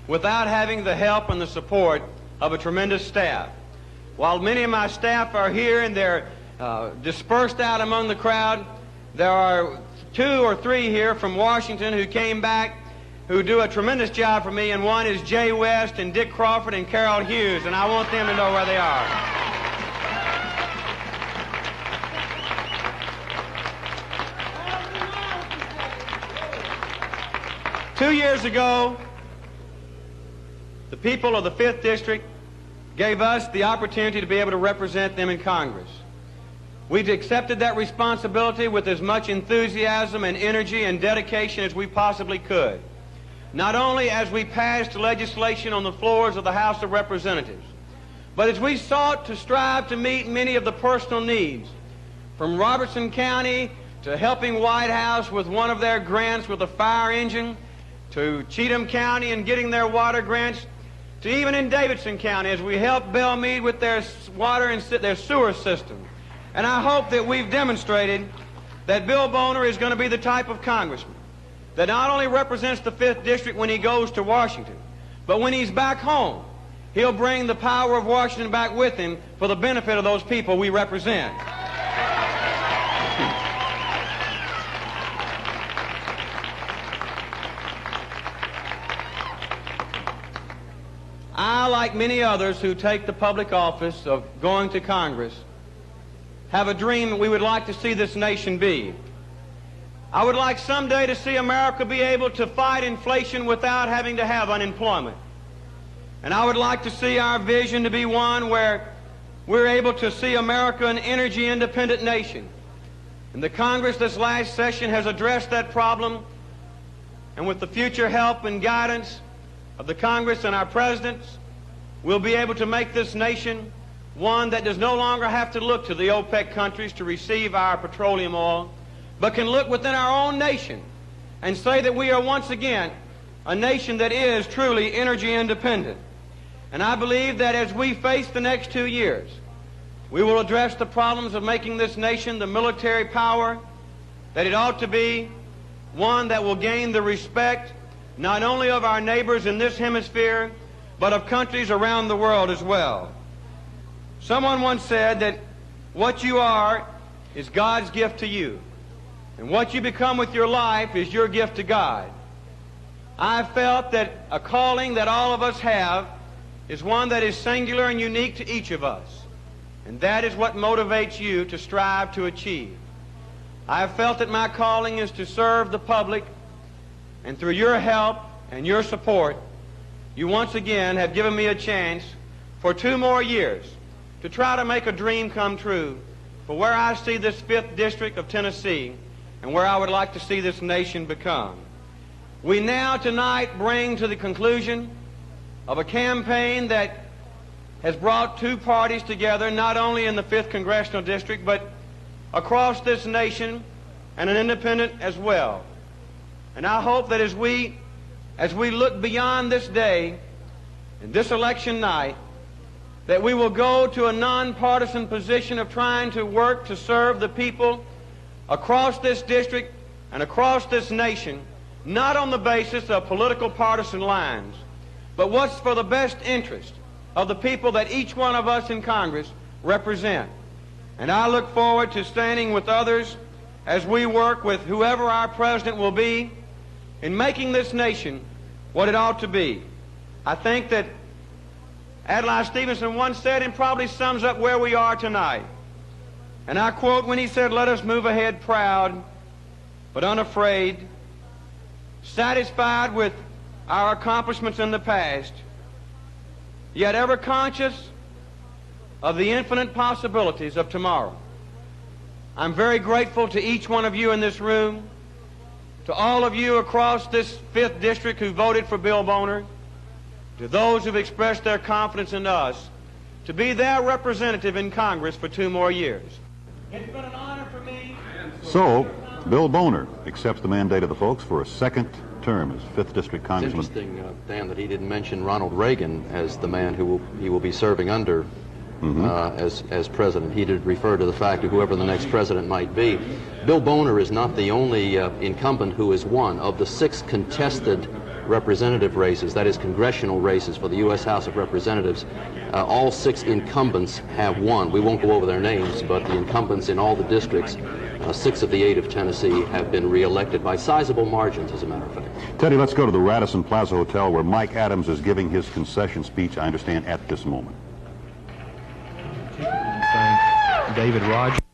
Speaker 20: without having the help and the support of a tremendous staff. While many of my staff are here and they're dispersed out among the crowd, there are 2 or 3 here from Washington who came back who do a tremendous job for me, and one is Jay West and Dick Crawford and Carol Hughes, and I want them to know where they are. Two years ago, the people of the 5th District gave us the opportunity to be able to represent them in Congress. We've accepted that responsibility with as much enthusiasm and energy and dedication as we possibly could. Not only as we passed legislation on the floors of the House of Representatives, but as we sought to strive to meet many of the personal needs, from Robertson County to helping White House with one of their grants with a fire engine, to Cheatham County and getting their water grants, to even in Davidson County as we helped Belmead with their water and their sewer system. And I hope that we've demonstrated that Bill Boner is going to be the type of congressman that not only represents the 5th District when he goes to Washington, but when he's back home, he'll bring the power of Washington back with him for the benefit of those people we represent. I, like many others who take the public office of going to Congress, have a dream that we would like to see this nation be. I would like someday to see America be able to fight inflation without having to have unemployment. And I would like to see our vision to be one where we're able to see America an energy independent nation. And the Congress this last session has addressed that problem, and with the future help and guidance of the Congress and our presidents, we'll be able to make this nation one that does no longer have to look to the OPEC countries to receive our petroleum oil, but can look within our own nation and say that we are once again a nation that is truly energy independent. And I believe that as we face the next 2 years, we will address the problems of making this nation the military power that it ought to be, one that will gain the respect not only of our neighbors in this hemisphere, but of countries around the world as well. Someone once said that what you are is God's gift to you, and what you become with your life is your gift to God. I felt that a calling that all of us have is one that is singular and unique to each of us, and that is what motivates you to strive to achieve. I have felt that my calling is to serve the public, and through your help and your support, you once again have given me a chance for 2 more years to try to make a dream come true for where I see this 5th District of Tennessee and where I would like to see this nation become. We now tonight bring to the conclusion of a campaign that has brought 2 parties together, not only in the 5th Congressional District, but across this nation, and an independent as well. And I hope that as we look beyond this day and this election night, that we will go to a nonpartisan position of trying to work to serve the people across this district and across this nation, not on the basis of political partisan lines, but what's for the best interest of the people that each one of us in Congress represent. And I look forward to standing with others as we work with whoever our president will be in making this nation what it ought to be. I think that Adlai Stevenson once said, and probably sums up where we are tonight, and I quote when he said, "Let us move ahead proud, but unafraid, satisfied with our accomplishments in the past, yet ever conscious of the infinite possibilities of tomorrow." I'm very grateful to each one of you in this room, to all of you across this 5th District who voted for Bill Boner, to those who've expressed their confidence in us to be their representative in Congress for 2 more years. It's been an honor for me.
Speaker 9: So, Bill Boner accepts the mandate of the folks for a 2nd term as 5th District Congressman.
Speaker 11: It's interesting, Dan, that he didn't mention Ronald Reagan as the man who he will be serving under as president. He did refer to the fact of whoever the next president might be. Bill Boner is not the only incumbent who has won. Of the 6 contested representative races, that is congressional races for the U.S. House of Representatives, all 6 incumbents have won. We won't go over their names, but the incumbents in all the districts, 6 of the 8 of Tennessee, have been reelected by sizable margins, as a matter of fact.
Speaker 9: Teddy, let's go to the Radisson Plaza Hotel where Mike Adams is giving his concession speech, I understand, at this moment.
Speaker 12: Thank David Rogers.